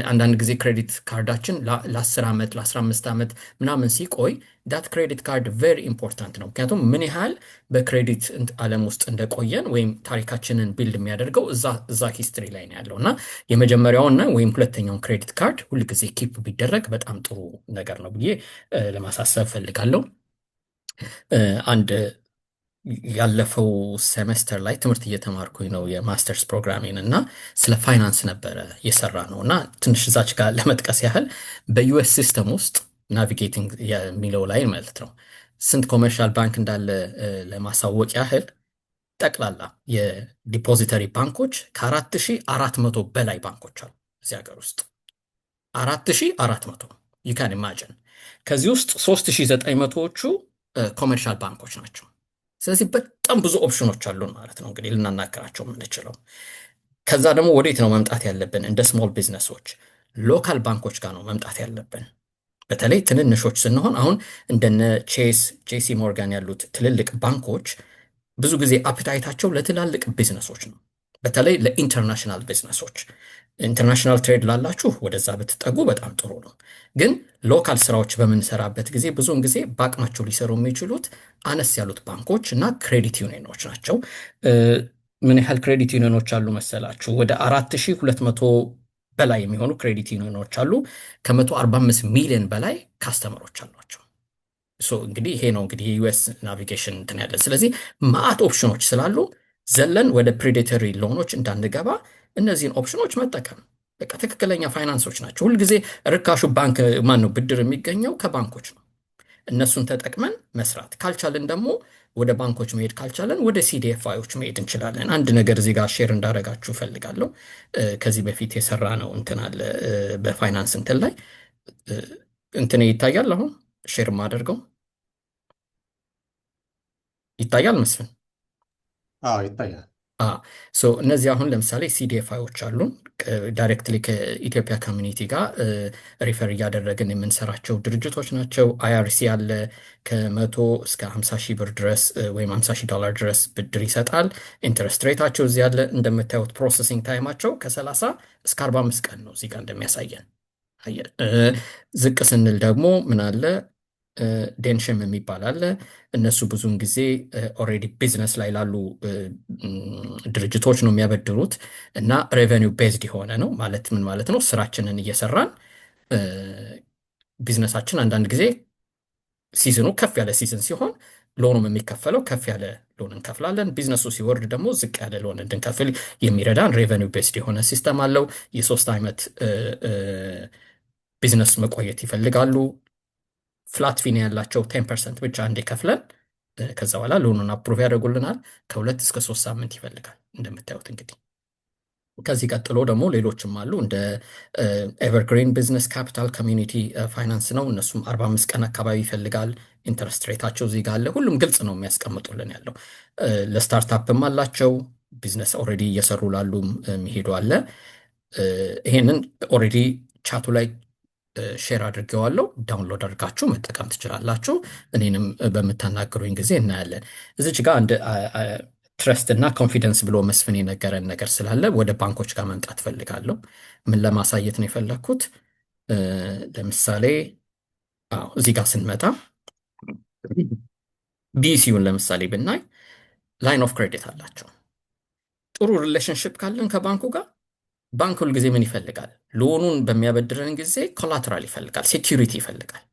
አንዳንድ ጊዜ ክሬዲት ካርዳችን ለ10 ዓመት ለ15 ዓመት ምናምን ሲቆይ ዳት ክሬዲት ካርድ ቬሪ ኢምፖርታንት ነው። ምክንያቱም ምን ያህል በክሬዲት ዓለም ውስጥ እንደቆየን ወይም ታሪካችንን ቢልድ የሚያደርገው እዛ ሂስትሪ ላይ ነው ያለው እና የመጀመሪያውና ወይም ሁለተኛውን ክሬዲት ካርድ ሁልጊዜ ኪፕ ቢደረግ በጣም ጥሩ ነገር ነው ብዬ ለማሳሰብ ፈልጋለሁ። አንድ ያለፈው ሴሜስተር ላይ ትምህርት እየተማርኩኝ ነው የማስተርስ ፕሮግራሜን እና ስለ ፋይናንስ ነበረ የሰራ ነው እና ትንሽ እዛች ጋር ለመጥቀስ ያህል በዩኤስ ሲስተም ውስጥ ናቪጌቲንግ የሚለው ላይ ማለት ነው ስንት ኮመርሻል ባንክ እንዳለ ለማሳወቅ ያህል ጠቅላላ የዲፖዚተሪ ባንኮች ከ4400 በላይ ባንኮች አሉ እዚህ ሀገር ውስጥ 4400 ይካን ኢማጂን። ከዚህ ውስጥ 3900ዎቹ ኮመርሻል ባንኮች ናቸው። ስለዚህ በጣም ብዙ ኦፕሽኖች አሉን ማለት ነው እንግዲህ ልናናገራቸው የምንችለው። ከዛ ደግሞ ወዴት ነው መምጣት ያለብን? እንደ ስሞል ቢዝነሶች ሎካል ባንኮች ጋር ነው መምጣት ያለብን። በተለይ ትንንሾች ስንሆን አሁን እንደነ ጄሲ ሞርጋን ያሉት ትልልቅ ባንኮች ብዙ ጊዜ አፕታይታቸው ለትላልቅ ቢዝነሶች ነው። በተለይ ለኢንተርናሽናል ቢዝነሶች ኢንተርናሽናል ትሬድ ላላችሁ ወደዛ ብትጠጉ በጣም ጥሩ ነው። ግን ሎካል ስራዎች በምንሰራበት ጊዜ ብዙውን ጊዜ በአቅማቸው ሊሰሩ የሚችሉት አነስ ያሉት ባንኮች እና ክሬዲት ዩኒየኖች ናቸው። ምን ያህል ክሬዲት ዩኒዮኖች አሉ መሰላችሁ? ወደ 4200 በላይ የሚሆኑ ክሬዲት ዩኒዮኖች አሉ። ከ145 ሚሊዮን በላይ ካስተመሮች አሏቸው። እንግዲህ ይሄ ነው እንግዲህ የዩኤስ ናቪጌሽን እንትን ያለ። ስለዚህ ማአት ኦፕሽኖች ስላሉ ዘለን ወደ ፕሬዴተሪ ሎኖች እንዳንገባ እነዚህን ኦፕሽኖች መጠቀም በቃ ትክክለኛ ፋይናንሶች ናቸው። ሁልጊዜ ርካሹ ባንክ ማን ነው? ብድር የሚገኘው ከባንኮች ነው። እነሱን ተጠቅመን መስራት ካልቻልን ደግሞ ወደ ባንኮች መሄድ ካልቻለን ወደ ሲዲኤፍአዮች መሄድ እንችላለን። አንድ ነገር እዚህ ጋር ሼር እንዳደረጋችሁ እፈልጋለሁ። ከዚህ በፊት የሰራ ነው እንትን አለ በፋይናንስ እንትን ላይ እንትን ይታያል። አሁን ሼር የማደርገው ይታያል መስፍን? አዎ ይታያል። እነዚህ አሁን ለምሳሌ ሲዲኤፍአዮች አሉን ዳይሬክትሊ ከኢትዮጵያ ኮሚኒቲ ጋር ሪፈር እያደረግን የምንሰራቸው ድርጅቶች ናቸው። አይአርሲ አለ ከ100 እስከ 50 ሺህ ብር ድረስ ወይም 50 ሺህ ዶላር ድረስ ብድር ይሰጣል። ኢንትረስት ሬታቸው እዚህ ያለ እንደምታዩት፣ ፕሮሰሲንግ ታይማቸው ከ30 እስከ 45 ቀን ነው እዚህ ጋር እንደሚያሳየን። ዝቅ ስንል ደግሞ ምን አለ ዴንሽም የሚባል አለ። እነሱ ብዙውን ጊዜ ኦልሬዲ ቢዝነስ ላይ ላሉ ድርጅቶች ነው የሚያበድሩት እና ሬቨኒው ቤዝድ የሆነ ነው። ማለት ምን ማለት ነው? ስራችንን እየሰራን ቢዝነሳችን አንዳንድ ጊዜ ሲዝኑ ከፍ ያለ ሲዝን ሲሆን ሎኑም የሚከፈለው ከፍ ያለ ሎን እንከፍላለን። ቢዝነሱ ሲወርድ ደግሞ ዝቅ ያለ ሎን እንድንከፍል የሚረዳን ሬቨኒው ቤዝድ የሆነ ሲስተም አለው። የ3 ዓመት ቢዝነስ መቆየት ይፈልጋሉ። ፍላት ፊን ያላቸው 10% ብቻ እንዲከፍለን ከዛ በኋላ ሎኑን አፕሩቭ ያደርጉልናል። ከ2 እስከ 3 ሳምንት ይፈልጋል እንደምታዩት እንግዲህ። ከዚህ ቀጥሎ ደግሞ ሌሎችም አሉ እንደ ኤቨርግሪን ቢዝነስ ካፒታል ኮሚኒቲ ፋይናንስ ነው። እነሱም 45 ቀን አካባቢ ይፈልጋል። ኢንተረስት ሬታቸው እዚህ ጋር አለ። ሁሉም ግልጽ ነው የሚያስቀምጡልን ያለው። ለስታርታፕም አላቸው። ቢዝነስ ኦልሬዲ እየሰሩ ላሉም የሚሄዱ አለ። ይሄንን ኦልሬዲ ቻቱ ላይ ሼር አድርጌዋለሁ። ዳውንሎድ አድርጋችሁ መጠቀም ትችላላችሁ። እኔንም በምታናገሩኝ ጊዜ እናያለን። እዚች ጋር አንድ ትረስት እና ኮንፊደንስ ብሎ መስፍን የነገረን ነገር ስላለ ወደ ባንኮች ጋር መምጣት ፈልጋለሁ። ምን ለማሳየት ነው የፈለግኩት? ለምሳሌ እዚህ ጋር ስንመጣ ቢሲዩን ለምሳሌ ብናይ ላይን ኦፍ ክሬዲት አላቸው። ጥሩ ሪሌሽንሽፕ ካለን ከባንኩ ጋር ባንክ ሁልጊዜ ምን ይፈልጋል? ሎኑን በሚያበድረን ጊዜ ኮላተራል ይፈልጋል፣ ሴኪሪቲ ይፈልጋል።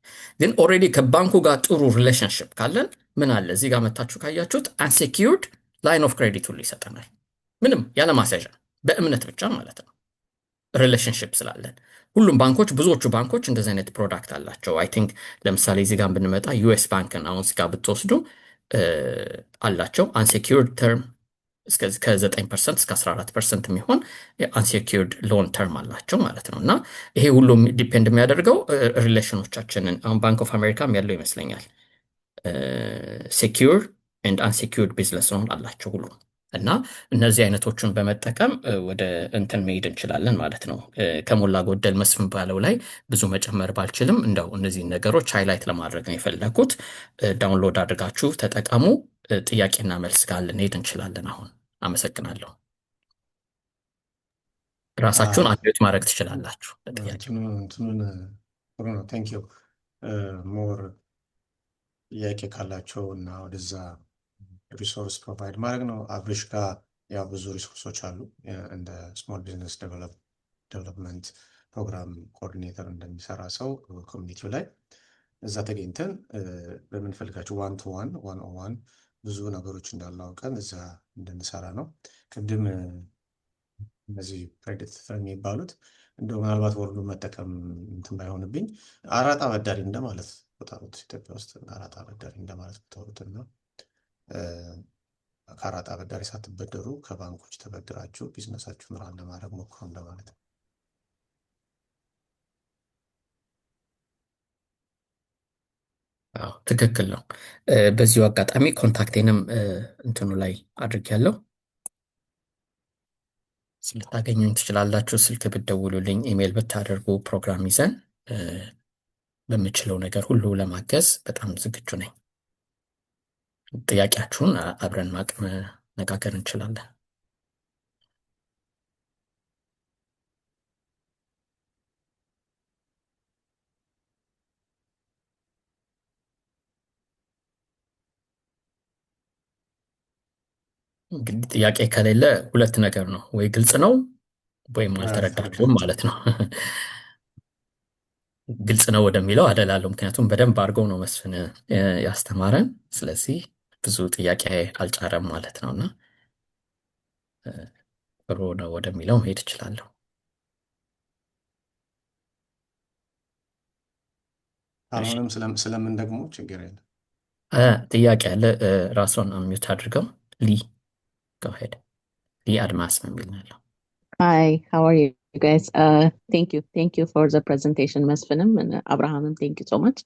ግን ኦልሬዲ ከባንኩ ጋር ጥሩ ሪሌሽንሽፕ ካለን ምን አለ እዚህ ጋር መታችሁ ካያችሁት አንሴኪዩርድ ላይን ኦፍ ክሬዲት ሁሉ ይሰጠናል። ምንም ያለ ማስያዣ በእምነት ብቻ ማለት ነው። ሪሌሽንሽፕ ስላለን ሁሉም ባንኮች ብዙዎቹ ባንኮች እንደዚህ አይነት ፕሮዳክት አላቸው። አይ ቲንክ ለምሳሌ እዚህ ጋር ብንመጣ ዩኤስ ባንክን አሁን እዚህ ጋር ብትወስዱ አላቸው አንሴኪዩርድ ተርም ከ9% እስከ 14% የሚሆን አንሴኪርድ ሎን ተርም አላቸው ማለት ነው። እና ይሄ ሁሉም ዲፔንድ የሚያደርገው ሪሌሽኖቻችንን አሁን ባንክ ኦፍ አሜሪካም ያለው ይመስለኛል ሴኪር ኤንድ አንሴኪርድ ቢዝነስ ሎን አላቸው ሁሉ። እና እነዚህ አይነቶቹን በመጠቀም ወደ እንትን መሄድ እንችላለን ማለት ነው። ከሞላ ጎደል መስፍን ባለው ላይ ብዙ መጨመር ባልችልም እንደው እነዚህን ነገሮች ሃይላይት ለማድረግ ነው የፈለኩት። ዳውንሎድ አድርጋችሁ ተጠቀሙ። ጥያቄና መልስ ጋር ልንሄድ እንችላለን። አሁን አመሰግናለሁ። ራሳችሁን አንዴት ማድረግ ትችላላችሁ። እንትኑን ጥሩ ነው። ቴንክ ዩ ሞር ጥያቄ ካላቸው እና ወደዛ ሪሶርስ ፕሮቫይድ ማድረግ ነው። አብሪሽ ጋር ያው ብዙ ሪሶርሶች አሉ። እንደ ስሞል ቢዝነስ ዴቨሎፕመንት ፕሮግራም ኮኦርዲኔተር እንደሚሰራ ሰው ኮሚኒቲው ላይ እዛ ተገኝተን በምንፈልጋቸው ዋን ብዙ ነገሮች እንዳሉ አውቀን እዛ እንድንሰራ ነው። ቅድም እነዚህ ፕሬዲት የሚባሉት እንደው ምናልባት ወርዱ መጠቀም እንትን ባይሆንብኝ አራጣ አበዳሪ እንደማለት ቁጠሩት። ኢትዮጵያ ውስጥ አራጣ አበዳሪ እንደማለት ቁጠሩትና ከአራጣ አበዳሪ ሳትበደሩ ከባንኮች ተበድራችሁ ቢዝነሳችሁን ራን ለማድረግ ሞክሩ እንደማለት ነው። ትክክል ነው። በዚሁ አጋጣሚ ኮንታክቴንም እንትኑ ላይ አድርጌያለሁ። ልታገኙኝ ትችላላችሁ። ስልክ ብትደውሉልኝ፣ ኢሜይል ብታደርጉ ፕሮግራም ይዘን በምችለው ነገር ሁሉ ለማገዝ በጣም ዝግጁ ነኝ። ጥያቄያችሁን አብረን መነጋገር እንችላለን። እንግዲህ ጥያቄ ከሌለ ሁለት ነገር ነው፣ ወይ ግልጽ ነው ወይም አልተረዳችሁም አልተረዳንም። ማለት ነው። ግልጽ ነው ወደሚለው አደላለሁ፣ ምክንያቱም በደንብ አድርገው ነው መስፍን ያስተማረን። ስለዚህ ብዙ ጥያቄ አልጫረም ማለት ነው እና ጥሩ ነው ወደሚለው መሄድ እችላለሁ። ካልሆነም ስለምን ደግሞ ችግር የለም። ጥያቄ አለ። ራስዎን አሚዩት አድርገው። ሊ ጎሄድ ሊ አድማስ ነው የሚል ነው ያለው። Hi, how are you guys? Thank you for the presentation, መስፍንም and Abrahamም, thank you so much.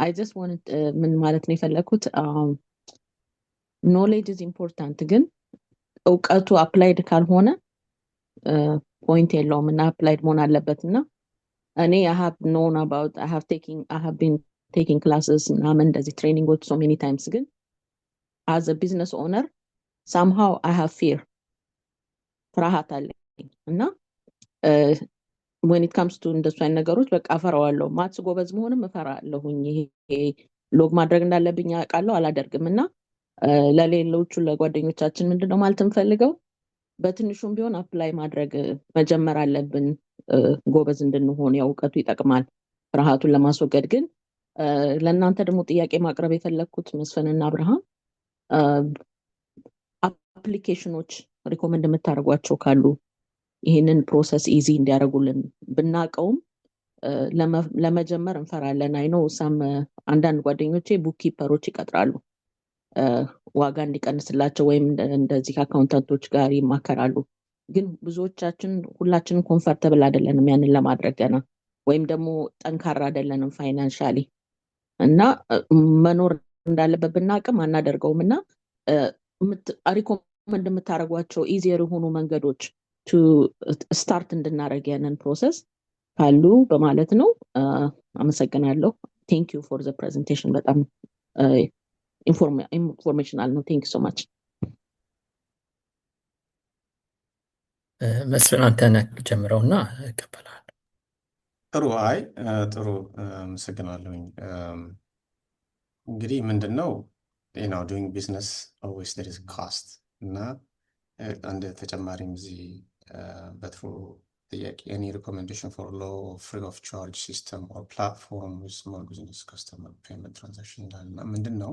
I just wanted ምን ማለት ነው የፈለኩት knowledge is important ግን እውቀቱ applied ካልሆነ point የለውም እና applied መሆን አለበት እና እኔ I have known about I have been taking classes ምናምን እንደዚህ trainingዎች so many times ግን as a business owner somehow I have fear ፍርሃት አለኝ እና when it comes to እንደሱ አይነት ነገሮች በቃ እፈራዋለሁ። ማትስ ጎበዝ መሆንም እፈራለሁኝ። ይሄ ሎግ ማድረግ እንዳለብኝ አውቃለሁ፣ አላደርግም እና ለሌሎቹ ለጓደኞቻችን ምንድነው ማለት እንፈልገው በትንሹም ቢሆን አፕላይ ማድረግ መጀመር አለብን ጎበዝ እንድንሆን። ያው እውቀቱ ይጠቅማል ፍርሃቱን ለማስወገድ። ግን ለእናንተ ደግሞ ጥያቄ ማቅረብ የፈለኩት መስፍንና አብርሃም አፕሊኬሽኖች ሪኮመንድ የምታደርጓቸው ካሉ ይህንን ፕሮሰስ ኢዚ እንዲያደርጉልን ብናቀውም ለመጀመር እንፈራለን። አይ ኖ አንዳንድ ጓደኞቼ ቡክ ኪፐሮች ይቀጥራሉ ዋጋ እንዲቀንስላቸው ወይም እንደዚህ አካውንታንቶች ጋር ይማከራሉ። ግን ብዙዎቻችን ሁላችንም ኮምፈርተብል አይደለንም ያንን ለማድረግ ገና፣ ወይም ደግሞ ጠንካራ አይደለንም ፋይናንሻሊ እና መኖር እንዳለበት ብናቅም አናደርገውም እና ሪኮመንድ የምታደርጓቸው ኢዚየር የሆኑ መንገዶች ቱ ስታርት እንድናደርግ ያንን ፕሮሰስ ካሉ በማለት ነው። አመሰግናለሁ። ቴንክ ዩ ፎር ዘ ፕሬዘንቴሽን። በጣም ኢንፎርሜሽናል ነው። ቴንክ ዩ ሶ ማች። መስፍን አንተ ነህ ጀምረውና እቀበላለሁ። ጥሩ። ጥሩ አመሰግናለሁኝ። እንግዲህ ምንድን ነው ዱይንግ ቢዝነስ ኦልዌይስ ዜር ኢዝ ኮስት እና አንድ ተጨማሪም እዚህ በትሩ ጥያቄ ኤኒ ሪኮሜንዴሽን ፎር ሎ ፍሪ ኦፍ ቻርጅ ሲስተም ኦር ፕላትፎርም ዊዝ ስሞል ቢዝነስ ከስተመር ፔመንት ትራንዛክሽን ይላል እና ምንድን ነው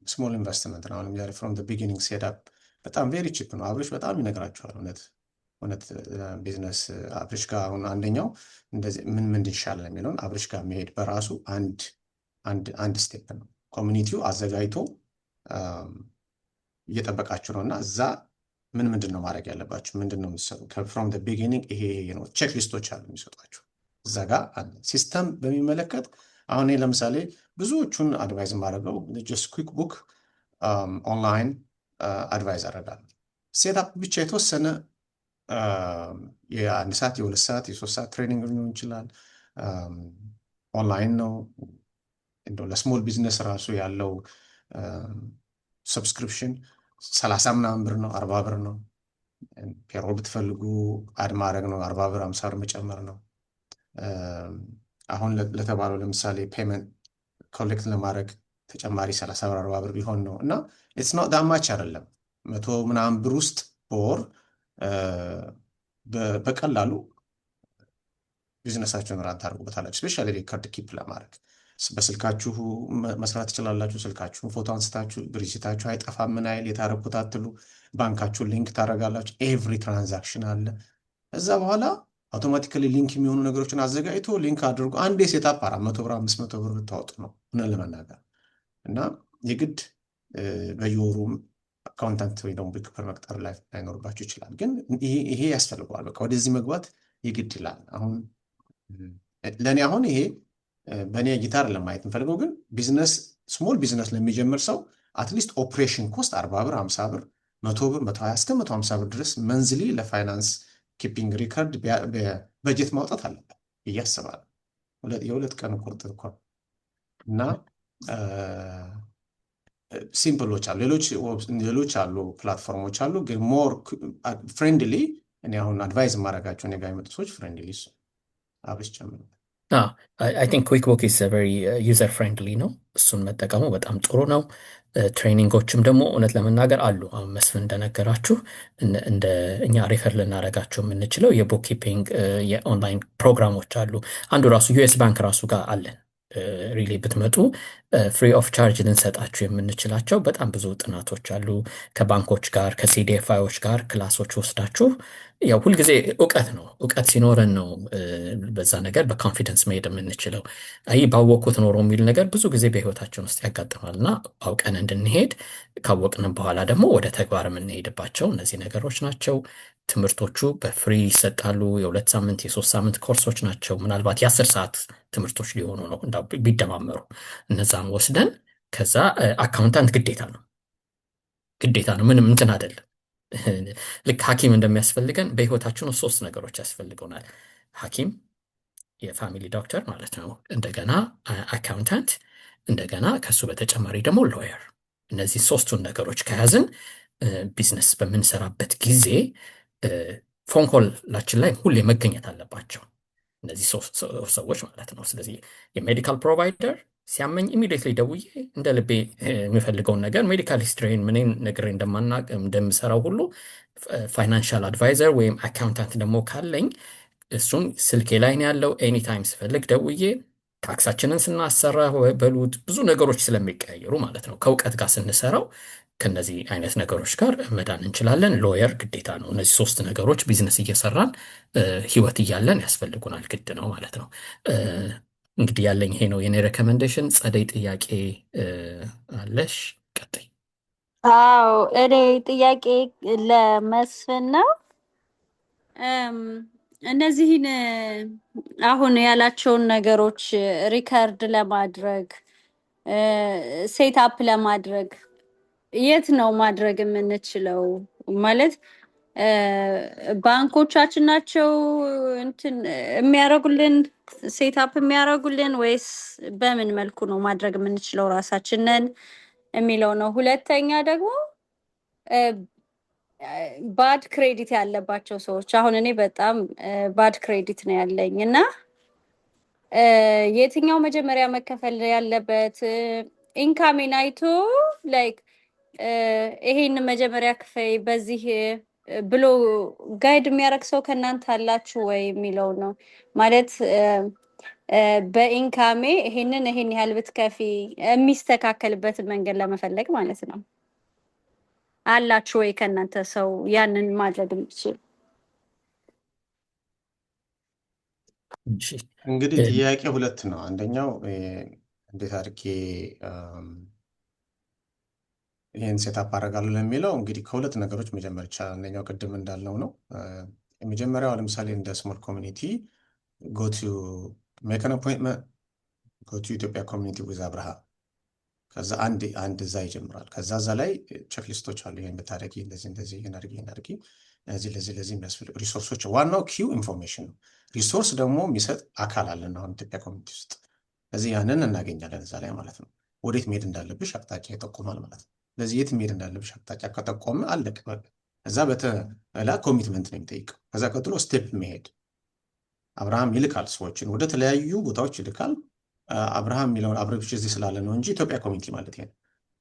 ስሞል ኢንቨስትመንት ነው። አሁንም ዛሬ ፍሮም ቢጊኒንግ ሴትአፕ በጣም ቬሪ ቺፕ ነው። አብሬሽ በጣም ይነግራቸዋል። እውነት ቢዝነስ አብሬሽ ጋር አሁን አንደኛው እንደዚህ ምን ይሻላል የሚለውን አብሬሽ ጋር መሄድ በራሱ አንድ ስቴፕ ነው። ኮሚኒቲው አዘጋጅቶ እየጠበቃችሁ ነው እና እዛ ምንድን ነው ማድረግ ያለባችሁ፣ ምንድን ነው የምትሰሩ ፍሮም ቢጊኒንግ ይሄ ነው። ቼክ ሊስቶች አሉ የሚሰጧችሁ እዛ ጋር አለ። ሲስተም በሚመለከት አሁን ለምሳሌ ብዙዎቹን አድቫይዝ ማድረገው ጀስት ኩዊክ ቡክ ኦንላይን አድቫይዝ አደርጋለሁ። ሴትአፕ ብቻ የተወሰነ የአንድ ሰዓት የሁለት ሰዓት የሶስት ሰዓት ትሬኒንግ ሊሆን ይችላል። ኦንላይን ነው። እንደው ለስሞል ቢዝነስ ራሱ ያለው ሰብስክሪፕሽን 30 ምናምን ብር ነው፣ 40 ብር ነው። ፔሮል ብትፈልጉ አድ ማድረግ ነው፣ 40 ብር 50 ብር መጨመር ነው። አሁን ለተባለው ለምሳሌ ፔመንት ኮሌክት ለማድረግ ተጨማሪ 30 ብር 40 ብር ቢሆን ነው እና ኢትስ ኖት ዳት ማች አይደለም። 100 ምናምን ብር ውስጥ በወር በቀላሉ ቢዝነሳችሁን ራን ታደርጉበታላችሁ። ስፔሻሊ ሪከርድ ኪፕ ለማድረግ በስልካችሁ መስራት ትችላላችሁ። ስልካችሁን ፎቶ አንስታችሁ ብሪሲታችሁ አይጠፋም። ምን አይል የታረኩት አትሉ። ባንካችሁን ሊንክ ታደርጋላችሁ። ኤቭሪ ትራንዛክሽን አለ። እዛ በኋላ አውቶማቲካሊ ሊንክ የሚሆኑ ነገሮችን አዘጋጅቶ ሊንክ አድርጎ አንዴ ሴታፕ 400 ብር 500 ብር ብታወጡ ነው እውነት ለመናገር እና የግድ በየወሩ አካውንታንት ወይ ደግሞ ቢክፐር መቅጠር ላይኖርባችሁ ይችላል። ግን ይሄ ያስፈልገዋል። በቃ ወደዚህ መግባት የግድ ይላል። አሁን ለእኔ አሁን ይሄ በእኔ ጊታር ለማየት እንፈልገው፣ ግን ቢዝነስ ስሞል ቢዝነስ ለሚጀምር ሰው አትሊስት ኦፕሬሽን ኮስት 40 ብር 50 ብር 100 ብር 120 እስከ 150 ብር ድረስ መንዝሊ ለፋይናንስ ኪፒንግ ሪከርድ በጀት ማውጣት አለበት ብዬ አስባለሁ። የሁለት ቀን ቁርጥ እኮ እና ሲምፕሎች አሉ፣ ሌሎች አሉ ፕላትፎርሞች አሉ። ግን ሞር ፍሬንድሊ እኔ አሁን አድቫይዝ ማድረጋቸው እኔ ጋር የመጡ ሰዎች ፍሬንድሊ አብስ ጨምሩ አይ ቲንክ ኩዊክ ቡክ ኢዝ ቨሪ ዩዘር ፍሬንድሊ ነው። እሱን መጠቀሙ በጣም ጥሩ ነው። ትሬኒንጎችም ደግሞ እውነት ለመናገር አሉ። አሁን መስፍን እንደነገራችሁ እንደ እኛ ሬፈር ልናደርጋቸው የምንችለው የቡክ ኪፒንግ የኦንላይን ፕሮግራሞች አሉ። አንዱ ራሱ ዩኤስ ባንክ ራሱ ጋር አለን። ሪሊ ብትመጡ ፍሪ ኦፍ ቻርጅ ልንሰጣችሁ የምንችላቸው በጣም ብዙ ጥናቶች አሉ። ከባንኮች ጋር ከሲዲኤፍአይዎች ጋር ክላሶች ወስዳችሁ ያው ሁልጊዜ እውቀት ነው። እውቀት ሲኖረን ነው በዛ ነገር በኮንፊደንስ መሄድ የምንችለው። አይ ባወቅኩት ኖሮ የሚል ነገር ብዙ ጊዜ በህይወታችን ውስጥ ያጋጥማል እና አውቀን እንድንሄድ ካወቅንም በኋላ ደግሞ ወደ ተግባር የምንሄድባቸው እነዚህ ነገሮች ናቸው። ትምህርቶቹ በፍሪ ይሰጣሉ። የ2 ሳምንት የ3 ሳምንት ኮርሶች ናቸው። ምናልባት የ10 ሰዓት ትምህርቶች ሊሆኑ ነው እንዳው ቢደማመሩ እነዛን ወስደን ከዛ አካውንታንት ግዴታ ነው። ምንም እንትን አይደለም። ልክ ሐኪም እንደሚያስፈልገን በህይወታችን ውስጥ 3 ነገሮች ያስፈልገናል። ሐኪም፣ የፋሚሊ ዶክተር ማለት ነው፣ እንደገና አካውንታንት፣ እንደገና ከሱ በተጨማሪ ደግሞ ሎየር። እነዚህ 3ቱን ነገሮች ከያዝን ቢዝነስ በምንሰራበት ጊዜ ፎን ኮላችን ላይ ሁሌ መገኘት አለባቸው እነዚህ 3 ሰዎች ማለት ነው። ስለዚህ የሜዲካል ፕሮቫይደር ሲያመኝ ኢሚዲየትሊ ደውዬ እንደ ልቤ የሚፈልገውን ነገር ሜዲካል ሂስትሪን ምንን ነግሬ እንደምሰራው ሁሉ ፋይናንሻል አድቫይዘር ወይም አካውንታንት ደግሞ ካለኝ እሱም ስልኬ ላይ ነው ያለው። ኤኒታይም ስፈልግ ደውዬ ታክሳችንን ስናሰራ በሉት ብዙ ነገሮች ስለሚቀያየሩ ማለት ነው። ከእውቀት ጋር ስንሰራው ከነዚህ አይነት ነገሮች ጋር መዳን እንችላለን። ሎየር ግዴታ ነው። እነዚህ 3 ነገሮች ቢዝነስ እየሰራን ህይወት እያለን ያስፈልጉናል፣ ግድ ነው ማለት ነው። እንግዲህ ያለኝ ይሄ ነው የኔ ሬኮሜንዴሽን። ጸደይ ጥያቄ አለሽ? ቀጥይ። አዎ እኔ ጥያቄ ለመስፍን ነው። እነዚህን አሁን ያላቸውን ነገሮች ሪከርድ ለማድረግ ሴት አፕ ለማድረግ የት ነው ማድረግ የምንችለው? ማለት ባንኮቻችን ናቸው እንትን የሚያደርጉልን ሴት አፕ የሚያደርጉልን ወይስ በምን መልኩ ነው ማድረግ የምንችለው ራሳችንን የሚለው ነው። ሁለተኛ ደግሞ ባድ ክሬዲት ያለባቸው ሰዎች፣ አሁን እኔ በጣም ባድ ክሬዲት ነው ያለኝ እና የትኛው መጀመሪያ መከፈል ያለበት ኢንካሜን አይቶ ላይክ ይሄን መጀመሪያ ክፈይ በዚህ ብሎ ጋይድ የሚያደርግ ሰው ከእናንተ አላችሁ ወይ የሚለው ነው። ማለት በኢንካሜ ይሄን ያህል ብትከፊ የሚስተካከልበትን መንገድ ለመፈለግ ማለት ነው። አላችሁ ወይ ከእናንተ ሰው ያንን ማድረግ የሚችል? እንግዲህ ጥያቄ 2 ነው። አንደኛው እንዴት አድርጌ ይህን ሴታፕ አደርጋለሁ ለሚለው እንግዲህ ከ2 ነገሮች መጀመር ይቻላል። አንደኛው ቅድም እንዳልነው ነው። የመጀመሪያው ለምሳሌ እንደ ስሞል ኮሚኒቲ ጎቱ ሜክ አን አፖይንትመንት ጎቱ ኢትዮጵያ ኮሚኒቲ ዊዝ አብርሃ። ከዛ አንድ እዛ ይጀምራል። ከዛ እዛ ላይ ቼክሊስቶች አሉ። ይሄን ብታደርጊ እንደዚህ ይሄን አድርጊ ለዚህ የሚያስፈልግ ሪሶርሶች። ዋናው ኪው ኢንፎርሜሽን ነው። ሪሶርስ ደግሞ የሚሰጥ አካል አለን አሁን ኢትዮጵያ ኮሚኒቲ ውስጥ። ስለዚህ ያንን እናገኛለን እዛ ላይ ማለት ነው። ወዴት መሄድ እንዳለብሽ አቅጣጫ ይጠቁማል ማለት ነው። ስለዚህ የት መሄድ እንዳለብሽ አቅጣጫ ከጠቆመ አለቅ በቃ። እዛ በተላ ኮሚትመንት ነው የሚጠይቀው። ከዛ ቀጥሎ ስቴፕ መሄድ። አብርሃም ይልካል፣ ሰዎችን ወደ ተለያዩ ቦታዎች ይልካል። አብርሃም የሚለውን አብረሽ እዚህ ስላለ ነው እንጂ ኢትዮጵያ ኮሚኒቲ ማለት ነው።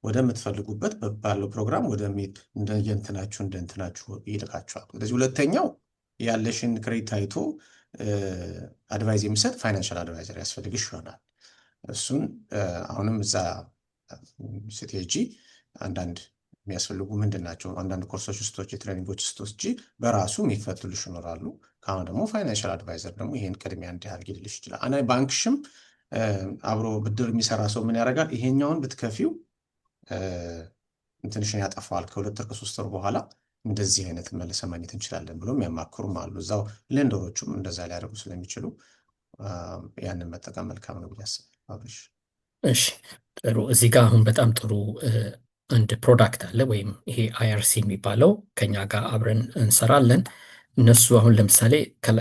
ወደምትፈልጉበት ባለው ፕሮግራም እንደንትናችሁ ይልካችኋል። ስለዚህ ሁለተኛው ያለሽን ክሬዲት አይቶ አድቫይዝ የሚሰጥ ፋይናንሻል አድቫይዘር ያስፈልግሽ ይሆናል። እሱን አሁንም እዛ ስትሄጂ አንዳንድ የሚያስፈልጉ ምንድን ናቸው? አንዳንድ ኮርሶች ውስጦች የትሬኒንጎች ውስጦች በራሱ የሚፈትሉሽ ይኖራሉ። ከአሁን ደግሞ ፋይናንሻል አድቫይዘር ደግሞ ይሄን ቅድሚያ እንዲያርግ ይልሽ ይችላል። እና ባንክሽም አብሮ ብድር የሚሰራ ሰው ምን ያደርጋል? ይሄኛውን ብትከፊው እንትንሽን ያጠፋዋል፣ ከ2 ወር ከ3 ወር በኋላ እንደዚህ አይነት መልሰ ማግኘት እንችላለን ብሎ የሚያማክሩም አሉ። እዛው ሌንደሮቹም እንደዛ ሊያደርጉ ስለሚችሉ ያንን መጠቀም መልካም ነው ብዬ አስባለሁ። እሺ ጥሩ። እዚህ ጋር አሁን በጣም ጥሩ አንድ ፕሮዳክት አለ፣ ወይም ይሄ አይአርሲ የሚባለው ከኛ ጋር አብረን እንሰራለን። እነሱ አሁን ለምሳሌ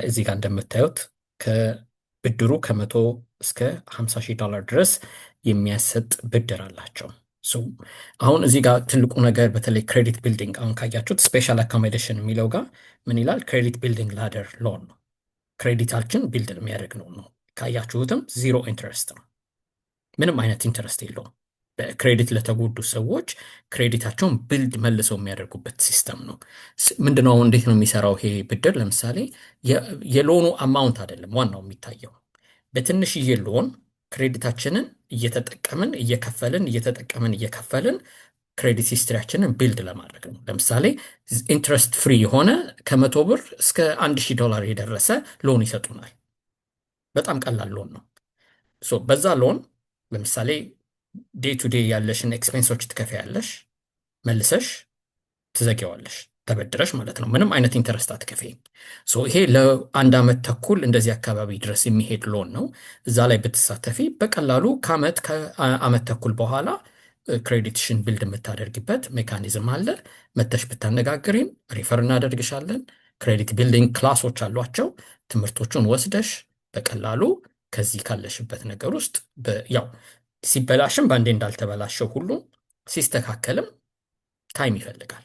እዚህ ጋር እንደምታዩት ከብድሩ ከ100 እስከ $50,000 ድረስ የሚያሰጥ ብድር አላቸው። አሁን እዚህ ጋር ትልቁ ነገር በተለይ ክሬዲት ቢልዲንግ፣ አሁን ካያችሁት ስፔሻል አኮሞዴሽን የሚለው ጋር ምን ይላል? ክሬዲት ቢልዲንግ ላደር ሎን ነው። ክሬዲታችን ቢልድ የሚያደርግ ነው። ካያችሁትም 0 ኢንትረስት ነው። ምንም አይነት ኢንትረስት የለውም። በክሬዲት ለተጎዱ ሰዎች ክሬዲታቸውን ቢልድ መልሰው የሚያደርጉበት ሲስተም ነው። ምንድነው? እንዴት ነው የሚሰራው ይሄ ብድር? ለምሳሌ የሎኑ አማውንት አይደለም ዋናው የሚታየው። በትንሽዬ ሎን ክሬዲታችንን እየተጠቀምን እየከፈልን እየከፈልን ክሬዲት ሂስትሪያችንን ቢልድ ለማድረግ ነው። ለምሳሌ ኢንትረስት ፍሪ የሆነ ከ100 ብር እስከ $1000 የደረሰ ሎን ይሰጡናል። በጣም ቀላል ሎን ነው። በዛ ሎን ለምሳሌ ዴይ ቱ ዴይ ያለሽን ኤክስፔንሶች ትከፍያለሽ፣ መልሰሽ ትዘጊዋለሽ፣ ተበድረሽ ማለት ነው። ምንም አይነት ኢንተረስት አትከፍይም። ይሄ ለ1 ዓመት ተኩል እንደዚህ አካባቢ ድረስ የሚሄድ ሎን ነው። እዛ ላይ ብትሳተፊ በቀላሉ ከዓመት ተኩል በኋላ ክሬዲትሽን ቢልድ የምታደርግበት ሜካኒዝም አለ። መተሽ ብታነጋግሪን ሪፈር እናደርግሻለን። ክሬዲት ቢልዲንግ ክላሶች አሏቸው። ትምህርቶቹን ወስደሽ በቀላሉ ከዚህ ካለሽበት ነገር ውስጥ ያው ሲበላሽም በአንዴ እንዳልተበላሸው ሁሉ ሲስተካከልም ታይም ይፈልጋል።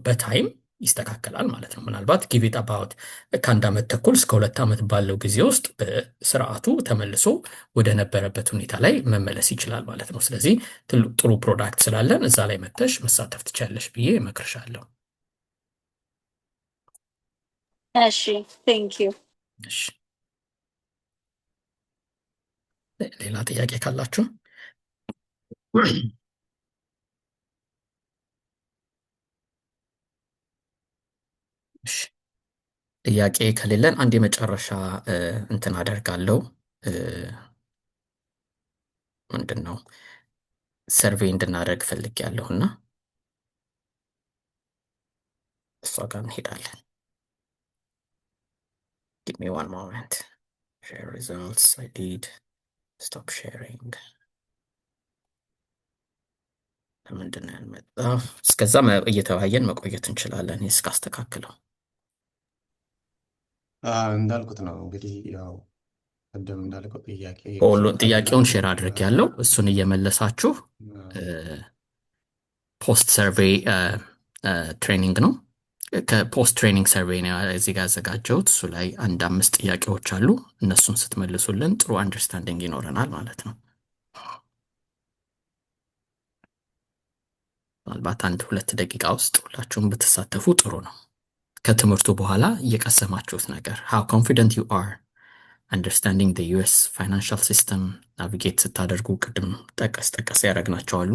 በታይም ይስተካከላል ማለት ነው። ምናልባት ጊቪት አባውት ከ1 ዓመት ተኩል እስከ 2 ዓመት ባለው ጊዜ ውስጥ በስርዓቱ ተመልሶ ወደ ነበረበት ሁኔታ ላይ መመለስ ይችላል ማለት ነው። ስለዚህ ጥሩ ፕሮዳክት ስላለን እዛ ላይ መተሽ መሳተፍ ትችላለሽ ብዬ እመክርሻለሁ። እሺ ቴንክ ዩ። እሺ፣ ሌላ ጥያቄ ካላችሁ እሺ፣ ጥያቄ ከሌለን አንድ የመጨረሻ እንትን አደርጋለሁ። ምንድን ነው ሰርቬይ እንድናደርግ ፈልጌያለሁና እሷ ጋር እንሄዳለን። give me one moment. share results. I did stop sharing. ለምንድን ነው ያልመጣው? እስከዛ እየተወያየን መቆየት እንችላለን እስካስተካክለው። እንዳልኩት ነው እንግዲህ ያው ቅድም እንዳልከው ጥያቄውን ሼር አድርጌያለሁ። እሱን እየመለሳችሁ ፖስት ሰርቬይ ትሬኒንግ ነው። ከፖስት ትሬኒንግ ሰርቬይ ነው እዚህ ጋር ያዘጋጀሁት። እሱ ላይ 5 ጥያቄዎች አሉ። እነሱን ስትመልሱልን ጥሩ አንደርስታንዲንግ ይኖረናል ማለት ነው። ምናልባት 1-2 ደቂቃ ውስጥ ሁላችሁም ብትሳተፉ ጥሩ ነው። ከትምህርቱ በኋላ እየቀሰማችሁት ነገር how confident you are understanding the US financial system ናቪጌት ስታደርጉ ቅድም ጠቀስ ያደረግናቸው አሉ።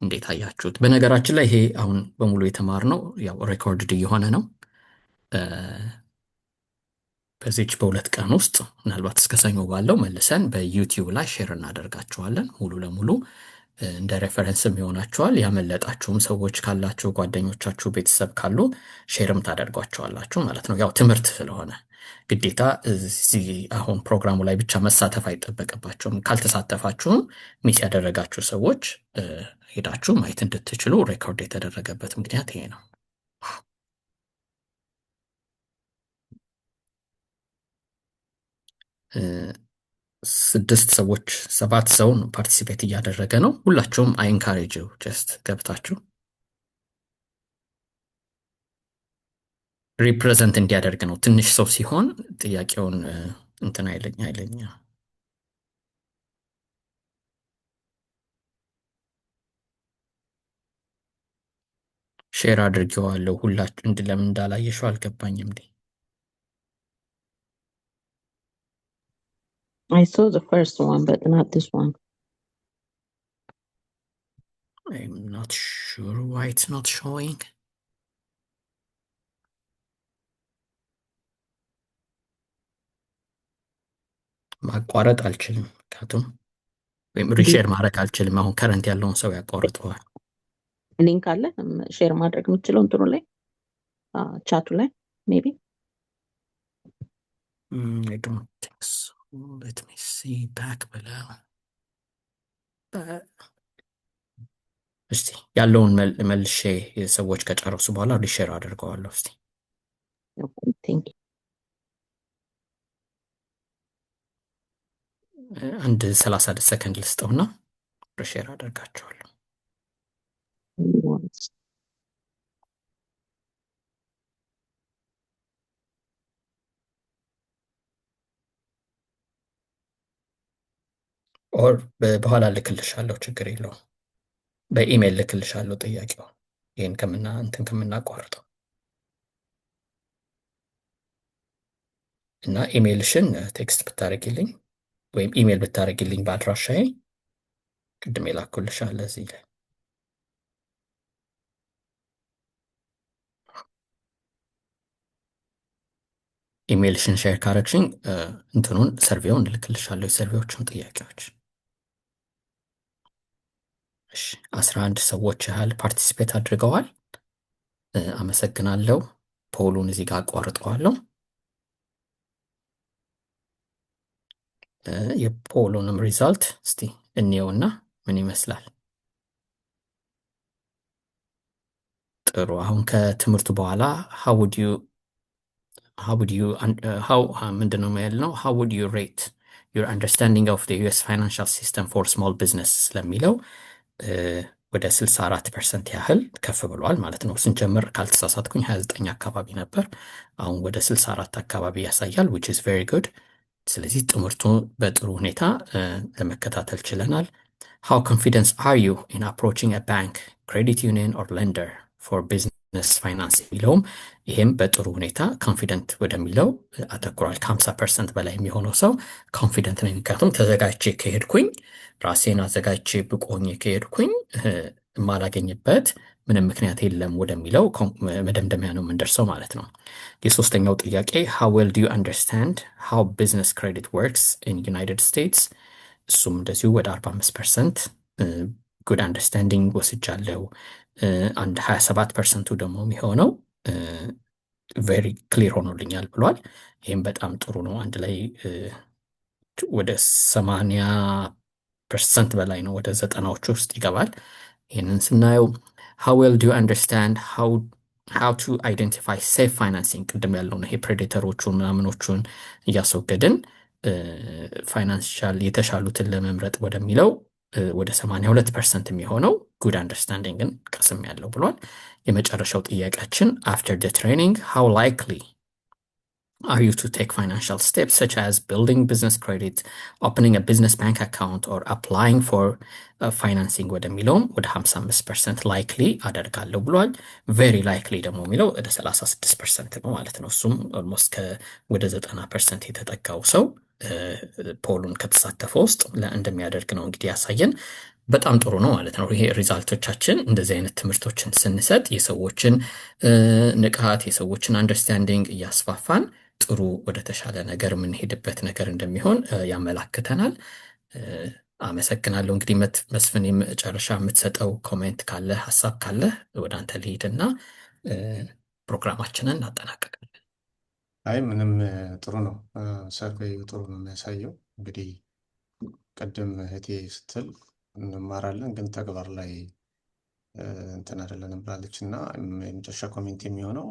እንዴት አያችሁት? በነገራችን ላይ ይሄ አሁን በሙሉ የተማርነው ያው ሬኮርድድ እየሆነ ነው። በዚች በ2 ቀን ውስጥ ምናልባት እስከ ሰኞ ባለው መልሰን በዩቲዩብ ላይ ሼር እናደርጋቸዋለን። ሙሉ ለሙሉ እንደ ሬፈረንስም ይሆናቸዋል። ያመለጣችሁም ሰዎች ካላችሁ፣ ጓደኞቻችሁ፣ ቤተሰብ ካሉ ሼርም ታደርጓቸዋላችሁ ማለት ነው። ያው ትምህርት ስለሆነ ግዴታ እዚህ አሁን ፕሮግራሙ ላይ ብቻ መሳተፍ አይጠበቅባቸውም። ካልተሳተፋችሁም ሚስ ያደረጋችሁ ሰዎች ሄዳችሁ ማየት እንድትችሉ ሬኮርድ የተደረገበት ምክንያት ይሄ ነው። ሰዎች 7 ሰው ፓርቲሲፔት እያደረገ ነው። ሁላችሁም አይንካሬጅ ጀስት ገብታችሁ ሪፕሬዘንት እንዲያደርግ ነው። ትንሽ ሰው ሲሆን ጥያቄውን እንትን አይለኛ ሼር አድርጌዋለሁ። ሁላችሁ ለምን እንዳላየሽው አልገባኝም። I saw the first one, but not this one. I'm not sure why it's not showing. ማቋረጥ አልችልም፣ ምክንያቱም ወይም ሪሼር ማድረግ አልችልም። አሁን ከረንት ያለውን ሰው ያቋርጠዋል። ሊንክ አለ ሼር ማድረግ የምችለው እንትኑ ላይ ቻቱ ላይ ሜቢ I don't think so. Let me see back below. እስቲ ያለውን መልሼ ሰዎች ከጨረሱ በኋላ ሪሼር አድርገዋለሁ። እስቲ ቴንክ አንድ 30 ሰከንድ ልስጠውና ሪሼር አደርጋቸዋለሁ። ዩ ኦር በኋላ ልክልሻለሁ፣ ችግር የለውም። በኢሜይል ልክልሻለሁ ጥያቄው ይህን እንትን ከምናቋርጠው እና ኢሜይልሽን ቴክስት ብታደርጊልኝ ወይም ኢሜይል ብታደርጊልኝ በአድራሻዬ ቅድም የላኩልሻለ እዚህ ላይ ኢሜይልሽን ሼር ካረግሽኝ እንትኑን ሰርቬውን እልክልሻለሁ፣ የሰርቬዎቹን ጥያቄዎች። እሺ 11 ሰዎች ያህል ፓርቲሲፔት አድርገዋል። አመሰግናለሁ። ፖሉን እዚህ ጋር አቋርጠዋለሁ። የፖሉንም ሪዛልት እስቲ እንየውና ምን ይመስላል። ጥሩ። አሁን ከትምህርቱ በኋላ ምንድን ነው ያልነው? how would you rate your understanding of the US financial system for small business ስለሚለው ወደ 64% ያህል ከፍ ብሏል ማለት ነው። ስንጀምር ካልተሳሳትኩኝ 29 አካባቢ ነበር። አሁን ወደ 64 አካባቢ ያሳያል, which is very good. ስለዚህ ትምህርቱ በጥሩ ሁኔታ ለመከታተል ችለናል። How confident are you in approaching a bank, credit union or lender for business finance የሚለውም ይሄም በጥሩ ሁኔታ ኮንፊደንት ወደሚለው አተኩሯል። ከ50% በላይ የሚሆነው ሰው ኮንፊደንት ነው። ምክንያቱም ተዘጋጅቼ ከሄድኩኝ ራሴን አዘጋጅቼ ብቆኝ ከሄድኩኝ የማላገኝበት ምንም ምክንያት የለም ወደሚለው መደምደሚያ ነው የምንደርሰው ማለት ነው። የሶስተኛው ጥያቄ how well do you understand how business credit works in United States? እሱም እንደዚሁ ወደ 45% good understanding ወስጃለሁ። አንድ 27%ቱ ደግሞ የሚሆነው very clear ሆኖልኛል ብሏል። ይህም በጣም ጥሩ ነው። አንድ ላይ ወደ 80% በላይ ነው፣ ወደ 90ዎቹ ውስጥ ይገባል። ይህንን ስናየው how well do you understand how to identify safe financing? ቅድም ያለው ነው ይሄ ፕሬዴተሮቹን ምናምኖቹን እያስወገድን ፋይናንሻል የተሻሉትን ለመምረጥ ወደሚለው ወደ 82% የሚሆነው ጉድ አንደርስታንዲንግን ቀስም ያለው ብሏል። የመጨረሻው ጥያቄያችን after the training how likely are you to take financial steps such as building business credit, opening a business bank account or applying for financing ወደሚለውም ወደ 55% likely አደርጋለሁ ብሏል። very likely ደግሞ የሚለው ወደ 36% ነው ማለት ነው። እሱም ኦልሞስት ወደ 90% የተጠጋው ሰው ፖሉን ከተሳተፈው ውስጥ እንደሚያደርግ ነው እንግዲህ ያሳየን። በጣም ጥሩ ነው ማለት ነው። ይሄ ሪዛልቶቻችን እንደዚህ አይነት ትምህርቶችን ስንሰጥ የሰዎችን ንቃት የሰዎችን አንደርስታንዲንግ እያስፋፋን ጥሩ ወደ ተሻለ ነገር የምንሄድበት ነገር እንደሚሆን ያመላክተናል። አመሰግናለሁ። እንግዲህ መስፍን የመጨረሻ የምትሰጠው ኮሜንት ካለ ሀሳብ ካለ ወደ አንተ ልሂድና ፕሮግራማችንን እናጠናቀቃለን። አይ ምንም ጥሩ ነው። ሰርቬዩ ጥሩ ነው የሚያሳየው። እንግዲህ ቅድም እህቴ ስትል እንማራለን ግን ተግባር ላይ እንትን አይደለንም ብላለች እና የመጨረሻ ኮሜንት የሚሆነው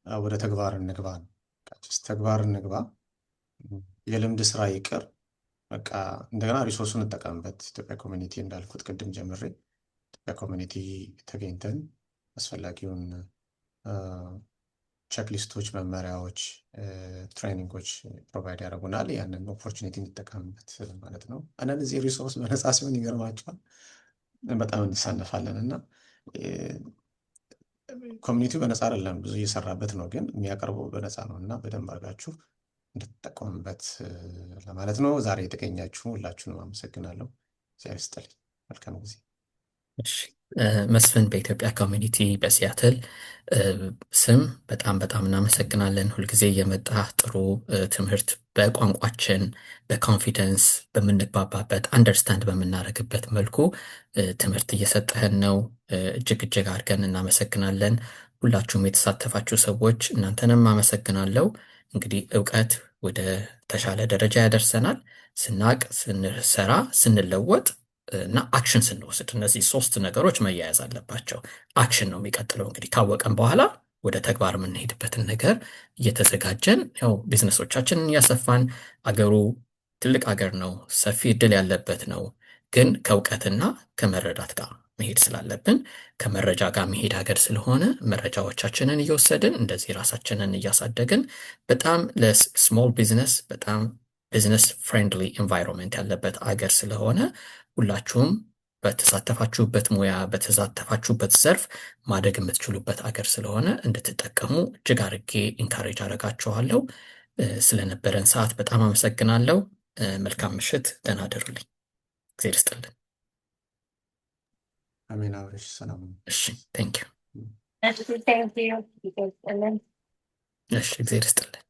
ወደ ተግባር እንግባ ነው። ተግባር እንግባ፣ የልምድ ስራ ይቅር፣ በቃ እንደገና ሪሶርሱን እንጠቀምበት። ኢትዮጵያ ኮሚኒቲ እንዳልኩት ቅድም ጀምሬ ኢትዮጵያ ኮሚኒቲ ተገኝተን አስፈላጊውን ቼክሊስቶች፣ መመሪያዎች፣ ትሬኒንጎች ፕሮቫይድ ያደርጉናል። ያንን ኦፖርቹኒቲ እንጠቀምበት ማለት ነው። አንዳንድ ጊዜ ሪሶርስ በነፃ ሲሆን ይገርማቸዋል፣ በጣም እንሳነፋለን እና ኮሚኒቲው በነፃ አይደለም ብዙ እየሰራበት ነው፣ ግን የሚያቀርበው በነፃ ነው እና በደንብ አድርጋችሁ እንድትጠቀሙበት ለማለት ነው። ዛሬ የተገኛችሁ ሁላችሁንም አመሰግናለሁ። እግዚአብሔር ይስጥልኝ። መልካም ጊዜ። እሺ መስፍን በኢትዮጵያ ኮሚኒቲ በሲያትል ስም በጣም እናመሰግናለን። ሁልጊዜ የመጣ ጥሩ ትምህርት በቋንቋችን በኮንፊደንስ በምንግባባበት አንደርስታንድ በምናደርግበት መልኩ ትምህርት እየሰጠህን ነው። እጅግ አድርገን እናመሰግናለን። ሁላችሁም የተሳተፋችሁ ሰዎች እናንተንም አመሰግናለሁ። እንግዲህ እውቀት ወደ ተሻለ ደረጃ ያደርሰናል። ስናቅ፣ ስንሰራ፣ ስንለወጥ እና አክሽን ስንወስድ እነዚህ 3 ነገሮች መያያዝ አለባቸው። አክሽን ነው የሚቀጥለው። እንግዲህ ካወቀን በኋላ ወደ ተግባር የምንሄድበትን ነገር እየተዘጋጀን ያው ቢዝነሶቻችንን እያሰፋን፣ አገሩ ትልቅ አገር ነው፣ ሰፊ እድል ያለበት ነው። ግን ከእውቀትና ከመረዳት ጋር መሄድ ስላለብን ከመረጃ ጋር መሄድ ሀገር ስለሆነ መረጃዎቻችንን እየወሰድን እንደዚህ ራሳችንን እያሳደግን በጣም ለስሞል ቢዝነስ በጣም ቢዝነስ ፍሬንድሊ ኢንቫይሮንመንት ያለበት አገር ስለሆነ ሁላችሁም በተሳተፋችሁበት ሙያ በተሳተፋችሁበት ዘርፍ ማደግ የምትችሉበት አገር ስለሆነ እንድትጠቀሙ እጅግ አድርጌ ኢንካሬጅ አደርጋችኋለሁ። ስለነበረን ሰዓት በጣም አመሰግናለሁ። መልካም ምሽት፣ ደህና አደሩልኝ። እግዚአብሔር ይስጥልን። አሜን። አብረሽ ሰላም ነው። እሺ፣ ቴንክ ዩ። Thank you. እሺ፣ እግዚአብሔር ይስጥልን።